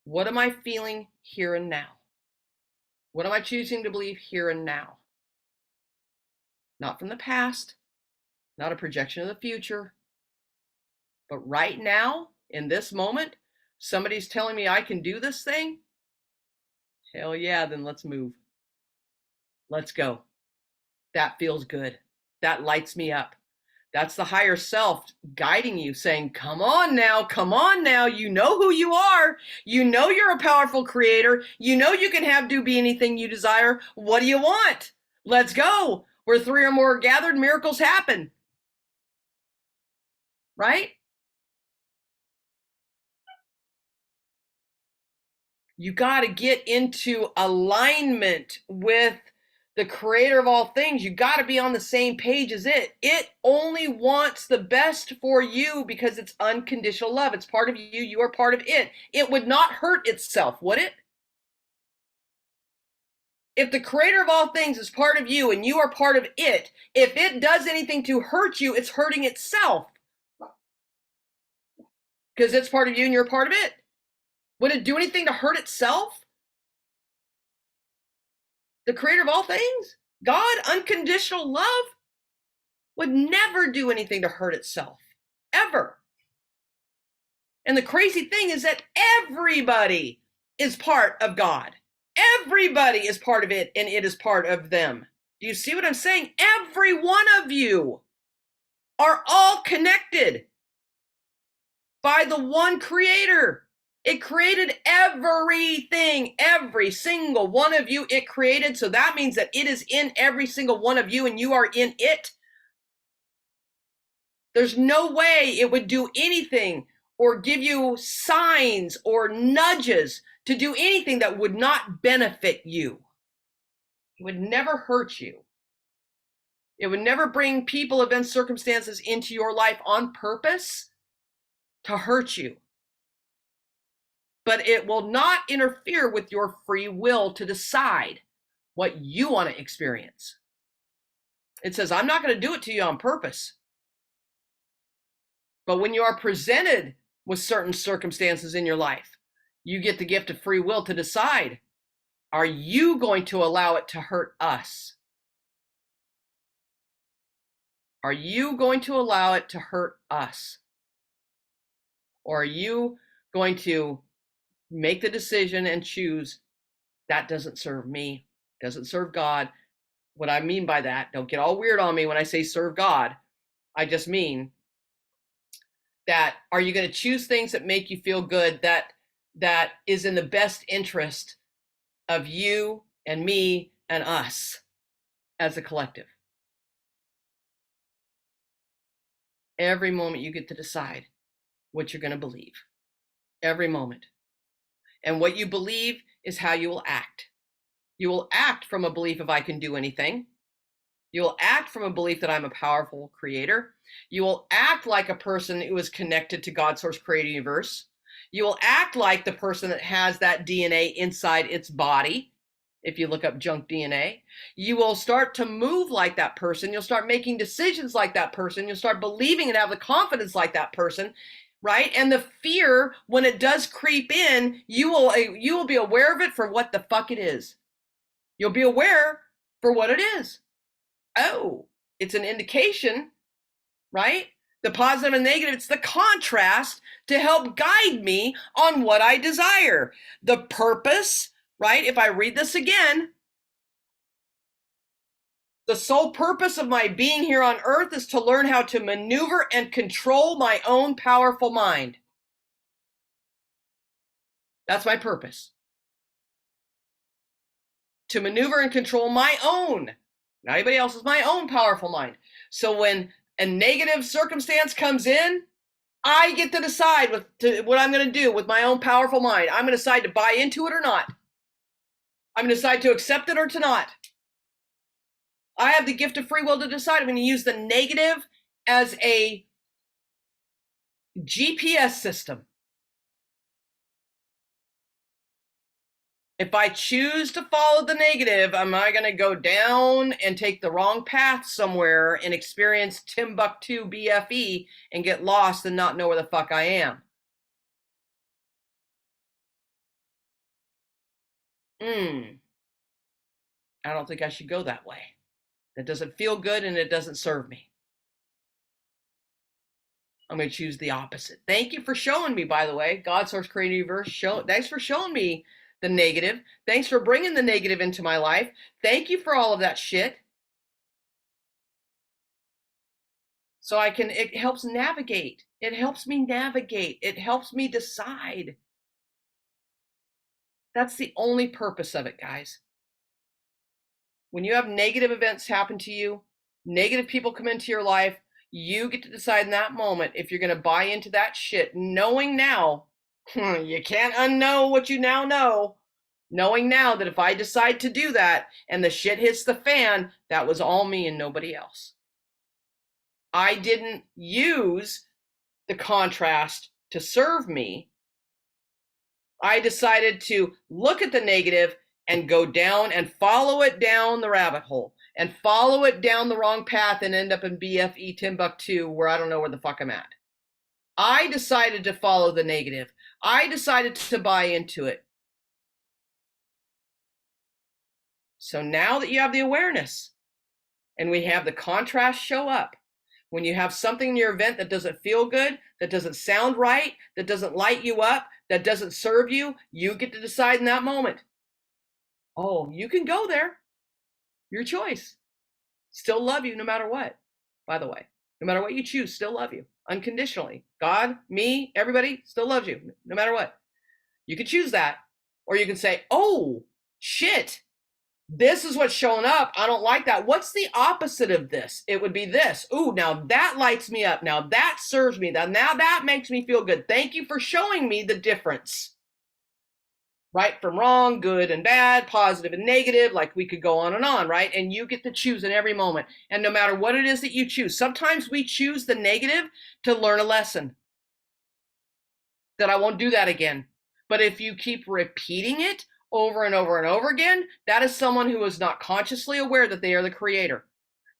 What am I feeling here and now? What am I choosing to believe here and now? Not from the past, not a projection of the future, but right now, in this moment, somebody's telling me I can do this thing. Hell yeah, then let's move. Let's go. That feels good. That lights me up. That's the higher self guiding you, saying, come on now, you know who you are. You know you're a powerful creator. You know you can be anything you desire. What do you want? Let's go. Where 3 or more are gathered, miracles happen. Right? You got to get into alignment with the creator of all things. You got to be on the same page as it. It only wants the best for you because it's unconditional love. It's part of you. You are part of it. It would not hurt itself, would it? If the creator of all things is part of you and you are part of it, if it does anything to hurt you, it's hurting itself. Because it's part of you and you're part of it. Would it do anything to hurt itself? The creator of all things, God, unconditional love, would never do anything to hurt itself, ever. And the crazy thing is that everybody is part of God. Everybody is part of it, and it is part of them. Do you see what I'm saying? Every one of you are all connected by the one creator. It created everything, every single one of you it created. So that means that it is in every single one of you and you are in it. There's no way it would do anything or give you signs or nudges to do anything that would not benefit you. It would never hurt you. It would never bring people, events, circumstances into your life on purpose to hurt you. But it will not interfere with your free will to decide what you want to experience. It says, I'm not going to do it to you on purpose. But when you are presented with certain circumstances in your life, you get the gift of free will to decide, are you going to allow it to hurt us? Are you going to allow it to hurt us? Or are you going to make the decision and choose, that doesn't serve me, doesn't serve God? What I mean by that, don't get all weird on me when I say serve God. I just mean that, are you going to choose things that make you feel good, that is in the best interest of you and me and us as a collective? Every moment you get to decide what you're going to believe. Every moment. And what you believe is how you will act. You will act from a belief of I can do anything. You will act from a belief that I'm a powerful creator. You will act like a person who is connected to God's source creator universe. You will act like the person that has that DNA inside its body. If you look up junk DNA, you will start to move like that person. You'll start making decisions like that person. You'll start believing and have the confidence like that person, right? And the fear, when it does creep in, you will be aware of it for what the fuck it is. You'll be aware for what it is. Oh, it's an indication, right? The positive and negative, it's the contrast to help guide me on what I desire. The purpose, right? If I read this again, the sole purpose of my being here on earth is to learn how to maneuver and control my own powerful mind. That's my purpose. To maneuver and control my own, not anybody else's, my own powerful mind. So when a negative circumstance comes in, I get to decide what I'm going to do with my own powerful mind. I'm going to decide to buy into it or not. I'm going to decide to accept it or to not. I have the gift of free will to decide. I'm going to use the negative as a GPS system. If I choose to follow the negative, am I going to go down and take the wrong path somewhere and experience Timbuktu BFE and get lost and not know where the fuck I am? I don't think I should go that way. That doesn't feel good and it doesn't serve me. I'm going to choose the opposite. Thank you for showing me, by the way, God Source Creator Universe. Thanks for showing me the negative. Thanks for bringing the negative into my life. Thank you for all of that shit. So it helps navigate. It helps me navigate. It helps me decide. That's the only purpose of it, guys. When you have negative events happen to you, negative people come into your life, you get to decide in that moment if you're going to buy into that shit, knowing now, you can't unknow what you now know, knowing now that if I decide to do that and the shit hits the fan, that was all me and nobody else. I didn't use the contrast to serve me. I decided to look at the negative and go down and follow it down the rabbit hole and follow it down the wrong path and end up in BFE Timbuktu where I don't know where the fuck I'm at. I decided to follow the negative. I decided to buy into it. So now that you have the awareness and we have the contrast show up, when you have something in your event that doesn't feel good, that doesn't sound right, that doesn't light you up, that doesn't serve you, you get to decide in that moment. Oh, you can go there. Your choice. Still love you no matter what, by the way. No matter what you choose, still love you unconditionally. God, me, everybody still loves you no matter what. You can choose that. Or you can say, oh, shit. This is what's showing up. I don't like that. What's the opposite of this? It would be this. Ooh, now that lights me up. Now that serves me. Now that makes me feel good. Thank you for showing me the difference. Right from wrong, good and bad, positive and negative, like we could go on, right? And you get to choose in every moment. And no matter what it is that you choose, sometimes we choose the negative to learn a lesson. That I won't do that again. But if you keep repeating it over and over and over again, that is someone who is not consciously aware that they are the creator.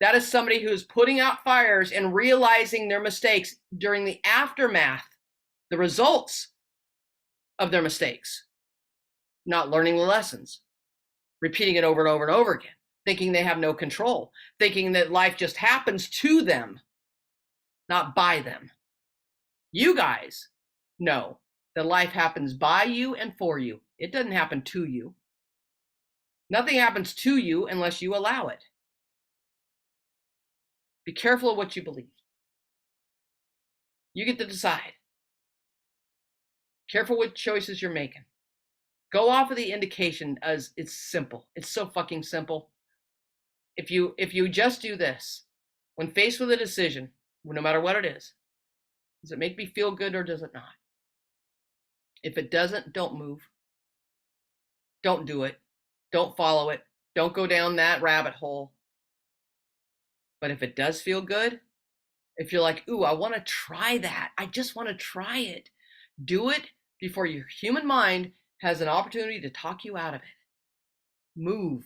That is somebody who's putting out fires and realizing their mistakes during the aftermath, the results of their mistakes. Not learning the lessons, repeating it over and over and over again, thinking they have no control, thinking that life just happens to them, not by them. You guys know that life happens by you and for you. It doesn't happen to you. Nothing happens to you unless you allow it. Be careful of what you believe. You get to decide. Careful what choices you're making. Go off of the indication as it's simple. It's so fucking simple. If you just do this, when faced with a decision, no matter what it is, does it make me feel good or does it not? If it doesn't, don't move. Don't do it. Don't follow it. Don't go down that rabbit hole. But if it does feel good, if you're like, ooh, I want to try that. I just want to try it. Do it before your human mind has an opportunity to talk you out of it. Move,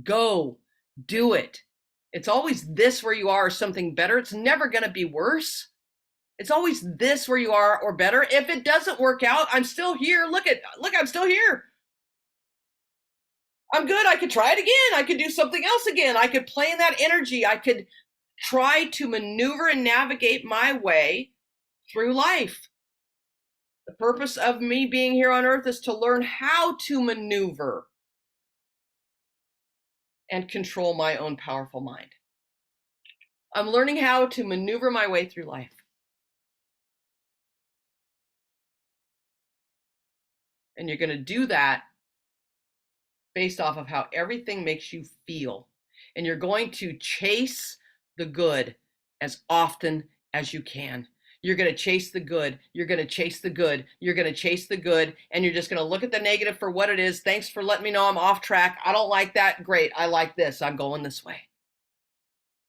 go, do it. It's always this where you are or something better. It's never going to be worse. It's always this where you are or better. If it doesn't work out, I'm still here. Look, I'm still here. I'm good. I could try it again. I could do something else again. I could play in that energy. I could try to maneuver and navigate my way through life. The purpose of me being here on earth is to learn how to maneuver and control my own powerful mind. I'm learning how to maneuver my way through life. And you're going to do that based off of how everything makes you feel. And you're going to chase the good as often as you can. You're going to chase the good. You're going to chase the good. You're going to chase the good. And you're just going to look at the negative for what it is. Thanks for letting me know I'm off track. I don't like that. Great. I like this. I'm going this way.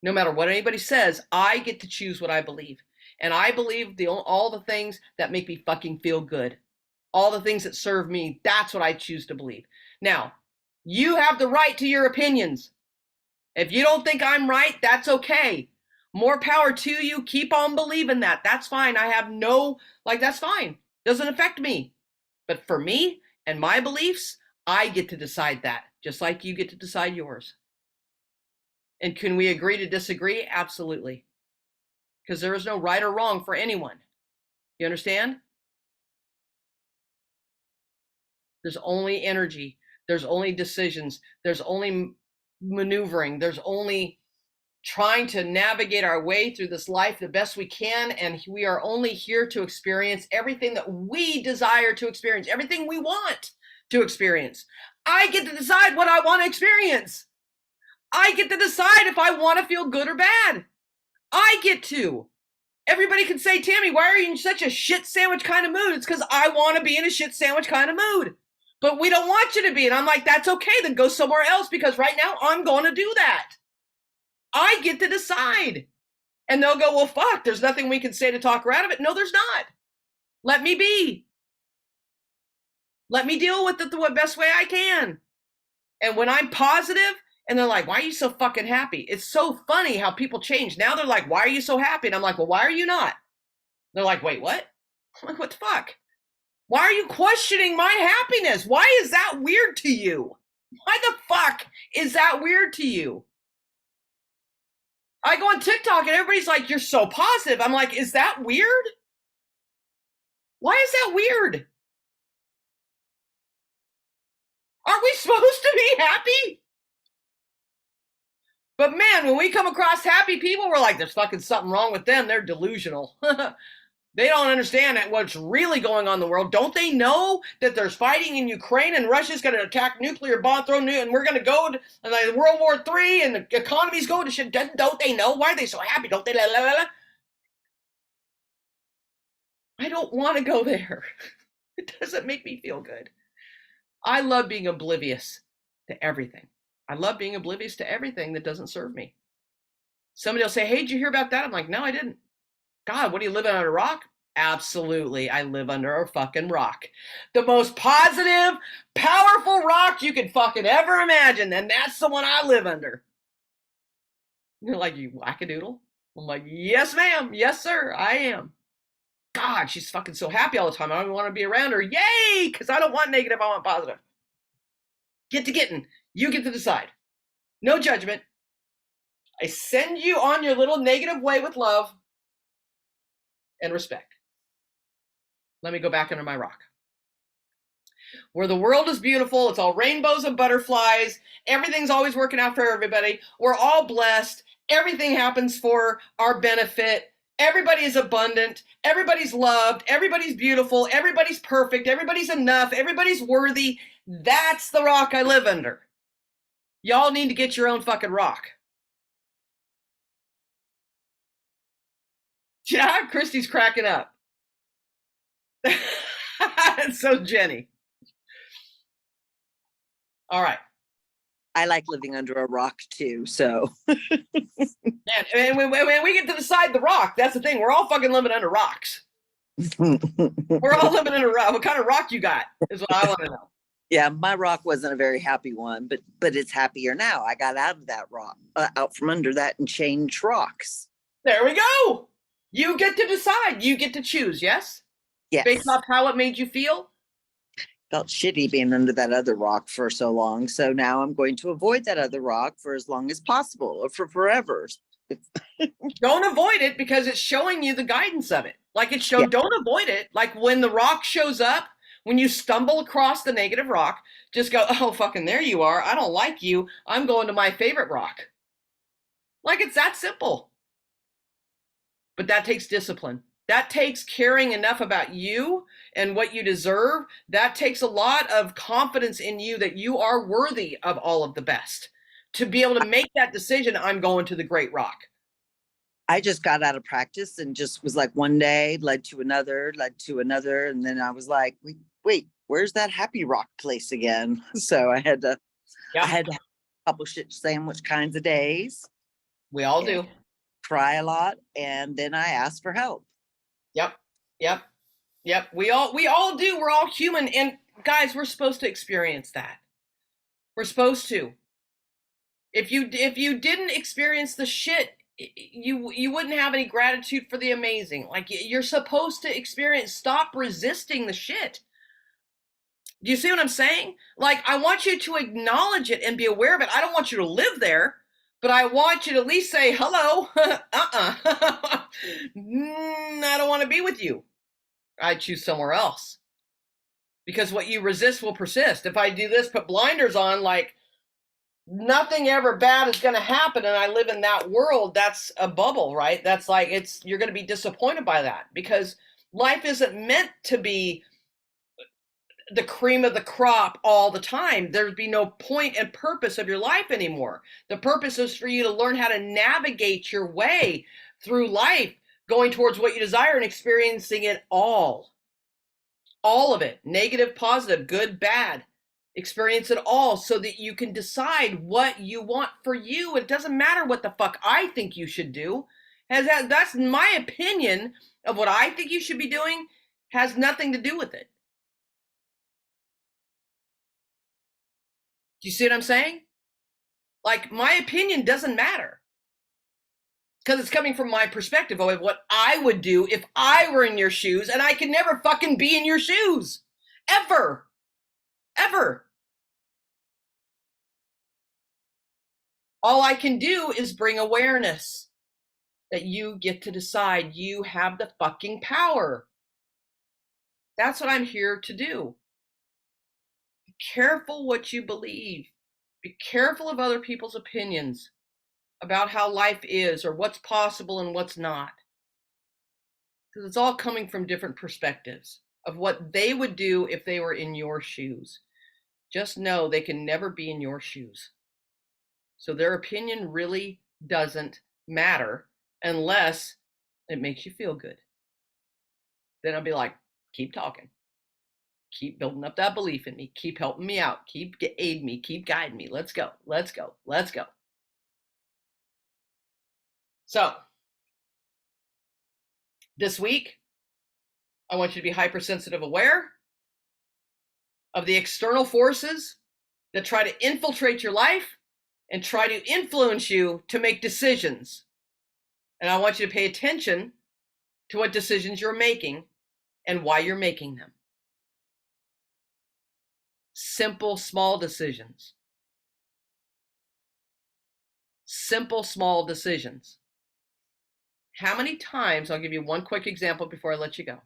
No matter what anybody says, I get to choose what I believe. And I believe all the things that make me fucking feel good. All the things that serve me. That's what I choose to believe. Now, you have the right to your opinions. If you don't think I'm right, that's okay. More power to you. Keep on believing that. That's fine. I have that's fine. Doesn't affect me. But for me and my beliefs, I get to decide that, just like you get to decide yours. And can we agree to disagree? Absolutely. Because there is no right or wrong for anyone. You understand? There's only energy. There's only decisions. There's only maneuvering. There's only trying to navigate our way through this life the best we can. And we are only here to experience everything that we desire to experience, everything we want to experience. I get to decide what I want to experience. I get to decide if I want to feel good or bad. I get to. Everybody can say, Tammy, why are you in such a shit sandwich kind of mood? It's because I want to be in a shit sandwich kind of mood. But we don't want you to be. And I'm like, that's okay. Then go somewhere else because right now I'm going to do that. I get to decide. And they'll go, well, fuck, there's nothing we can say to talk her out of it. No, there's not. Let me be. Let me deal with it the best way I can. And when I'm positive, and they're like, why are you so fucking happy? It's so funny how people change. Now they're like, why are you so happy? And I'm like, well, why are you not? They're like, wait, what? I'm like, what the fuck? Why are you questioning my happiness? Why is that weird to you? Why the fuck is that weird to you? I go on TikTok and everybody's like, you're so positive. I'm like, is that weird? Why is that weird? Aren't we supposed to be happy? But man, when we come across happy people, we're like, there's fucking something wrong with them. They're delusional. They don't understand what's really going on in the world. Don't they know that there's fighting in Ukraine and Russia's going to attack nuclear bomb, and we're going to go to World War III and the economy's going to shit? Don't they know? Why are they so happy? Don't they? I don't want to go there. It doesn't make me feel good. I love being oblivious to everything. I love being oblivious to everything that doesn't serve me. Somebody will say, hey, did you hear about that? I'm like, no, I didn't. God, what are you living under a rock? Absolutely, I live under a fucking rock. The most positive, powerful rock you could fucking ever imagine, and that's the one I live under. You're like, you wackadoodle? I'm like, yes, ma'am. Yes, sir, I am. God, she's fucking so happy all the time. I don't even want to be around her. Yay! Because I don't want negative, I want positive. Get to getting. You get to decide. No judgment. I send you on your little negative way with love and respect. Let me go back under my rock. Where the world is beautiful, it's all rainbows and butterflies, everything's always working out for everybody, we're all blessed, everything happens for our benefit, everybody is abundant, everybody's loved, everybody's beautiful, everybody's perfect, everybody's enough, everybody's worthy. That's the rock I live under. Y'all need to get your own fucking rock. Yeah, Christy's cracking up. So Jenny. All right. I like living under a rock too, so. And when we get to decide the rock, that's the thing. We're all fucking living under rocks. We're all living under a rock. What kind of rock you got is what I want to know. Yeah, my rock wasn't a very happy one, but it's happier now. I got out of that rock, out from under that, and changed rocks. There we go. You get to decide. You get to choose, yes? Yes. Based off how it made you feel? Felt shitty being under that other rock for so long. So now I'm going to avoid that other rock for as long as possible, or for forever. Don't avoid it because it's showing you the guidance of it. Like it showed, Yeah. Don't avoid it. Like when the rock shows up, when you stumble across the negative rock, just go, oh, fucking there you are. I don't like you. I'm going to my favorite rock. Like it's that simple. But that takes discipline. That takes caring enough about you and what you deserve. That takes a lot of confidence in you that you are worthy of all of the best. To be able to make that decision, I'm going to the great rock. I just got out of practice and just was like, one day led to another. And then I was like, wait, where's that happy rock place again? So I had to have a couple shit sandwich kinds of days. We all do. Cry a lot. And then I asked for help. Yep. We all do. We're all human. And guys, we're supposed to experience that. We're supposed to. If you didn't experience the shit, you wouldn't have any gratitude for the amazing. Like you're supposed to experience. Stop resisting the shit. Do you see what I'm saying? Like I want you to acknowledge it and be aware of it. I don't want you to live there, but I want you to at least say hello. I don't want to be with you. I choose somewhere else. Because what you resist will persist. If I do this, put blinders on, like nothing ever bad is going to happen, and I live in that world, that's a bubble, right? That's like you're going to be disappointed by that because life isn't meant to be the cream of the crop all the time. There'd be no point and purpose of your life anymore. The purpose is for you to learn how to navigate your way through life, going towards what you desire and experiencing it all of it, negative, positive, good, bad. Experience it all so that you can decide what you want for you. It doesn't matter what the fuck I think you should do. That's my opinion of what I think you should be doing, has nothing to do with it. Do you see what I'm saying? Like, my opinion doesn't matter because it's coming from my perspective of what I would do if I were in your shoes, and I could never fucking be in your shoes. Ever. Ever. All I can do is bring awareness that you get to decide. You have the fucking power. That's what I'm here to do. Be careful what you believe. Be careful of other people's opinions about how life is or what's possible and what's not. Because it's all coming from different perspectives of what they would do if they were in your shoes. Just know they can never be in your shoes. So their opinion really doesn't matter unless it makes you feel good. Then I'll be like, keep talking. Keep building up that belief in me. Keep helping me out. Keep aid me. Keep guiding me. Let's go. Let's go. Let's go. So this week, I want you to be hypersensitive aware of the external forces that try to infiltrate your life and try to influence you to make decisions. And I want you to pay attention to what decisions you're making and why you're making them. Simple, small decisions. Simple, small decisions. How many times, I'll give you one quick example before I let you go.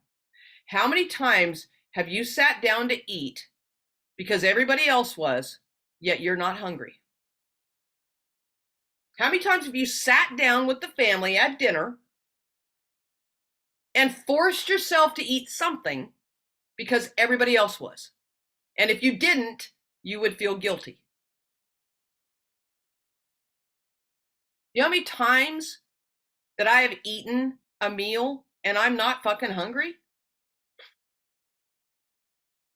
How many times have you sat down to eat because everybody else was, yet you're not hungry? How many times have you sat down with the family at dinner and forced yourself to eat something because everybody else was? And if you didn't, you would feel guilty. You know how many times that I have eaten a meal and I'm not fucking hungry?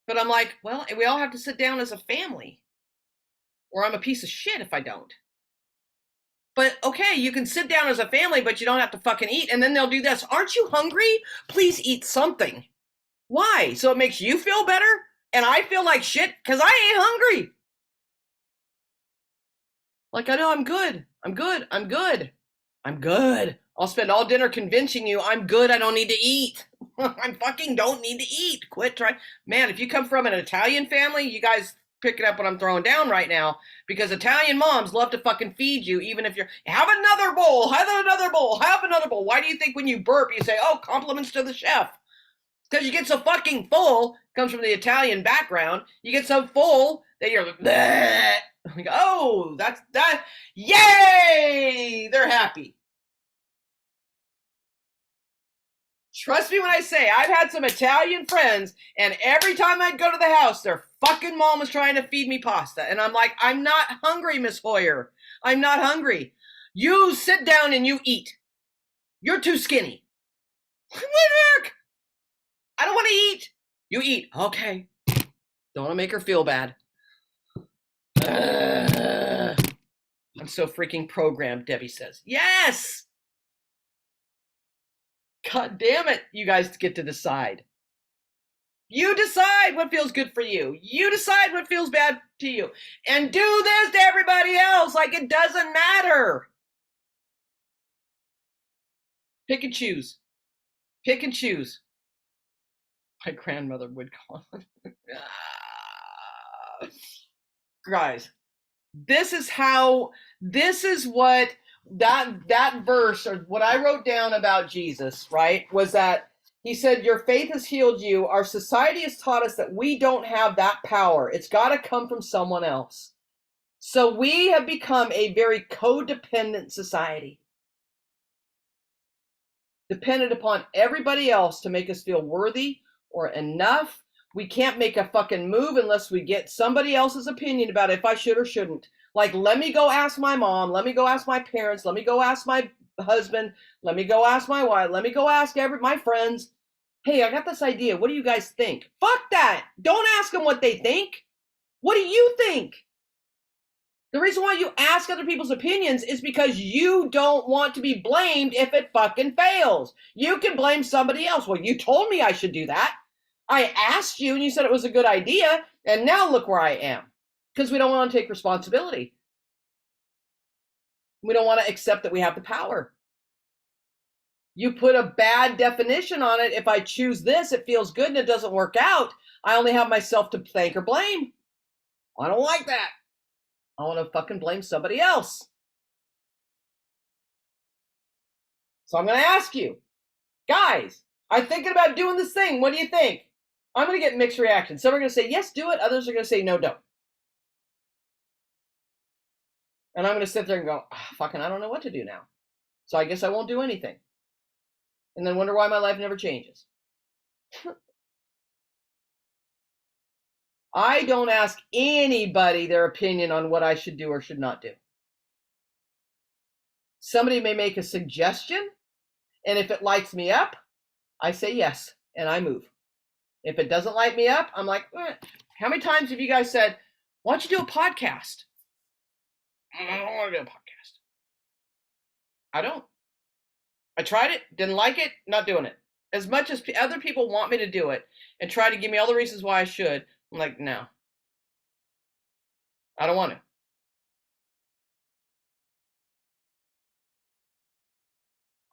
But I'm like, well, we all have to sit down as a family, or I'm a piece of shit if I don't. But okay, you can sit down as a family, but you don't have to fucking eat. And then they'll do this. Aren't you hungry? Please eat something. Why? So it makes you feel better? And I feel like shit because I ain't hungry. Like, I know I'm good. I'm good. I'm good. I'm good. I'll spend all dinner convincing you I'm good. I don't need to eat. I fucking don't need to eat. Quit trying. Man, if you come from an Italian family, you guys picking up what I'm throwing down right now, because Italian moms love to fucking feed you, even if you're, have another bowl, have another bowl, have another bowl. Why do you think when you burp, you say, oh, compliments to the chef? Because you get so fucking full, comes from the Italian background, you get so full that you're like, like, oh, that's that, yay, they're happy. Trust me when I say I've had some Italian friends, and every time I'd go to the house, their fucking mom was trying to feed me pasta. And I'm like, I'm not hungry, Miss Hoyer. I'm not hungry. You sit down and you eat. You're too skinny. What the heck? I don't want to eat. You eat. Okay. Don't want to make her feel bad. I'm so freaking programmed, Debbie says. Yes! God damn it, you guys get to decide. You decide what feels good for you. You decide what feels bad to you. And do this to everybody else like it doesn't matter. Pick and choose. Pick and choose. My grandmother would call it. Guys, this is what that verse, or what I wrote down about Jesus, right, was that he said, your faith has healed you. Our society has taught us that we don't have that power. It's got to come from someone else. So we have become a very codependent society, dependent upon everybody else to make us feel worthy or enough. We can't make a fucking move unless we get somebody else's opinion about if I should or shouldn't. Like, let me go ask my mom. Let me go ask my parents. Let me go ask my husband. Let me go ask my wife. Let me go ask my friends. Hey, I got this idea. What do you guys think? Fuck that. Don't ask them what they think. What do you think? The reason why you ask other people's opinions is because you don't want to be blamed if it fucking fails. You can blame somebody else. Well, you told me I should do that. I asked you and you said it was a good idea. And now look where I am. Because we don't want to take responsibility. We don't want to accept that we have the power. You put a bad definition on it. If I choose this, it feels good and it doesn't work out. I only have myself to thank or blame. I don't like that. I want to fucking blame somebody else. So I'm going to ask you, guys, I'm thinking about doing this thing. What do you think? I'm going to get mixed reactions. Some are going to say, yes, do it. Others are going to say, no, don't. And I'm going to sit there and go, fucking, I don't know what to do now. So I guess I won't do anything. And then wonder why my life never changes. I don't ask anybody their opinion on what I should do or should not do. Somebody may make a suggestion, and if it lights me up, I say yes, and I move. If it doesn't light me up, I'm like, How many times have you guys said, why don't you do a podcast? I don't want to do a podcast. I don't. I tried it, didn't like it, not doing it. As much as other people want me to do it and try to give me all the reasons why I should, I'm like, no. I don't want to.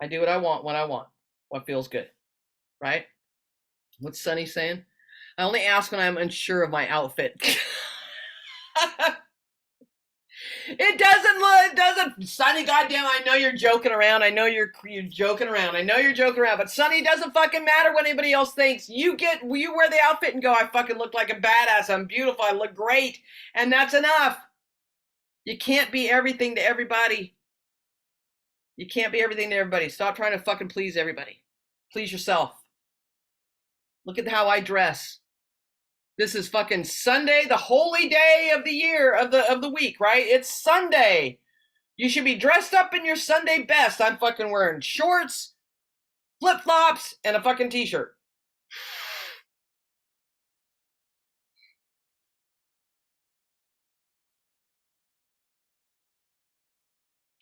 I do what I want when I want, what feels good, right? What's Sunny saying? I only ask when I'm unsure of my outfit. It doesn't, Sonny, goddamn, I know you're joking around. I know you're joking around. I know you're joking around, but Sonny, doesn't fucking matter what anybody else thinks. You wear the outfit and go, I fucking look like a badass. I'm beautiful. I look great. And that's enough. You can't be everything to everybody. You can't be everything to everybody. Stop trying to fucking please everybody. Please yourself. Look at how I dress. This is fucking Sunday, the holy day of the year, of the week, right? It's Sunday. You should be dressed up in your Sunday best. I'm fucking wearing shorts, flip-flops, and a fucking t-shirt.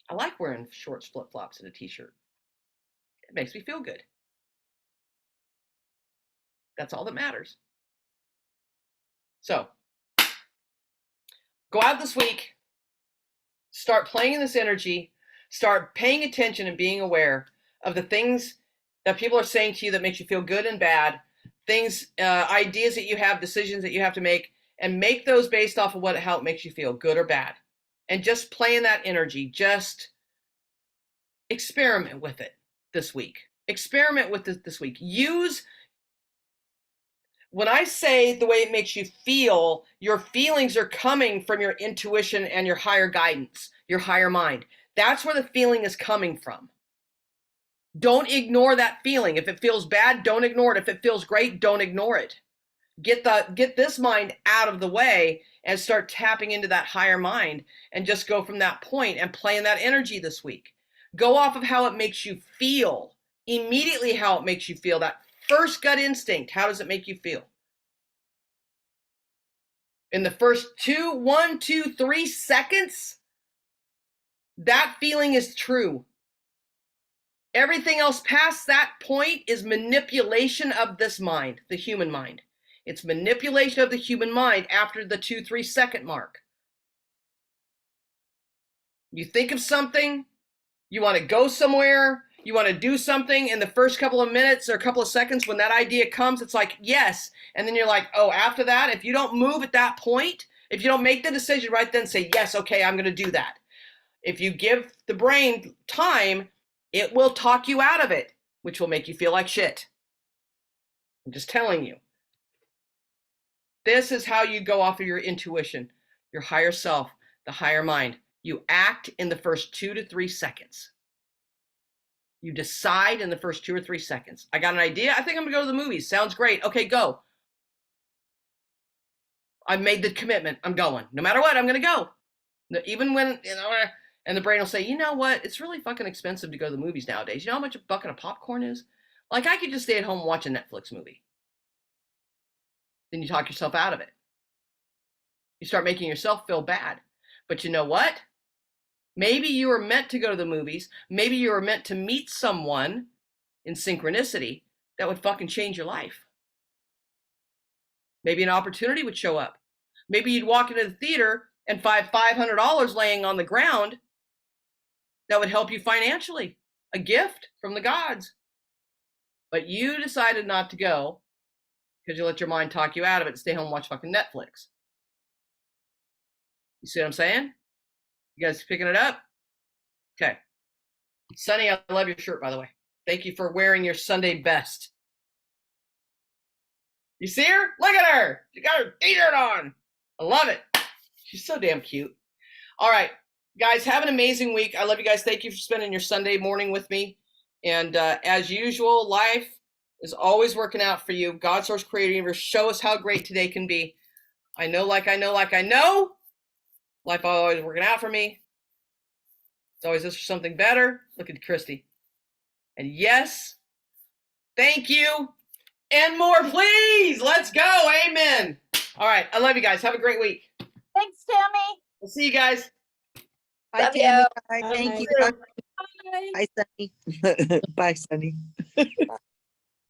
I like wearing shorts, flip-flops, and a t-shirt. It makes me feel good. That's all that matters. So, go out this week, start playing in this energy, start paying attention and being aware of the things that people are saying to you that makes you feel good and bad, things, ideas that you have, decisions that you have to make, and make those based off of how it makes you feel, good or bad. And just play in that energy. Just experiment with it this week. Experiment with it this week. When I say the way it makes you feel, your feelings are coming from your intuition and your higher guidance, your higher mind. That's where the feeling is coming from. Don't ignore that feeling. If it feels bad, don't ignore it. If it feels great, don't ignore it. Get this mind out of the way and start tapping into that higher mind and just go from that point and play in that energy this week. Go off of how it makes you feel. Immediately how it makes you feel. That first gut instinct, how does it make you feel? In the first 1, 2, 3 seconds, that feeling is true. Everything else past that point is manipulation of this mind, the human mind. It's manipulation of the human mind after the 2, 3 second mark. You think of something, you want to go somewhere, you want to do something, in the first couple of minutes or a couple of seconds when that idea comes, it's like, yes. And then you're like, oh, after that, if you don't move at that point, if you don't make the decision right then, say, yes, okay, I'm going to do that. If you give the brain time, it will talk you out of it, which will make you feel like shit. I'm just telling you. This is how you go off of your intuition, your higher self, the higher mind. You act in the first 2 to 3 seconds. You decide in the first 2 or 3 seconds. I got an idea. I think I'm going to go to the movies. Sounds great. Okay, go. I've made the commitment. I'm going. No matter what, I'm going to go. Even when, and the brain will say, you know what? It's really fucking expensive to go to the movies nowadays. You know how much a bucket of popcorn is? Like, I could just stay at home and watch a Netflix movie. Then you talk yourself out of it. You start making yourself feel bad. But you know what? Maybe you were meant to go to the movies. Maybe you were meant to meet someone in synchronicity that would fucking change your life. Maybe an opportunity would show up. Maybe you'd walk into the theater and find $500 laying on the ground that would help you financially, a gift from the gods. But you decided not to go because you let your mind talk you out of it and stay home and watch fucking Netflix. You see what I'm saying? You guys picking it up? Okay. Sunny, I love your shirt, by the way. Thank you for wearing your Sunday best. You see her? Look at her. She got her t-shirt on. I love it. She's so damn cute. All right, guys, have an amazing week. I love you guys. Thank you for spending your Sunday morning with me. And as usual, life is always working out for you. God, Source, Creator, Universe, show us how great today can be. I know, like I know, like I know. Life always working out for me. It's always this for something better. Look at Christy. And yes, thank you. And more, please. Let's go. Amen. All right. I love you guys. Have a great week. Thanks, Tammy. We'll see you guys. Bye, Love Tammy. you. Bye. Thank Bye. you. Bye. Bye, Sunny. Bye, Sunny.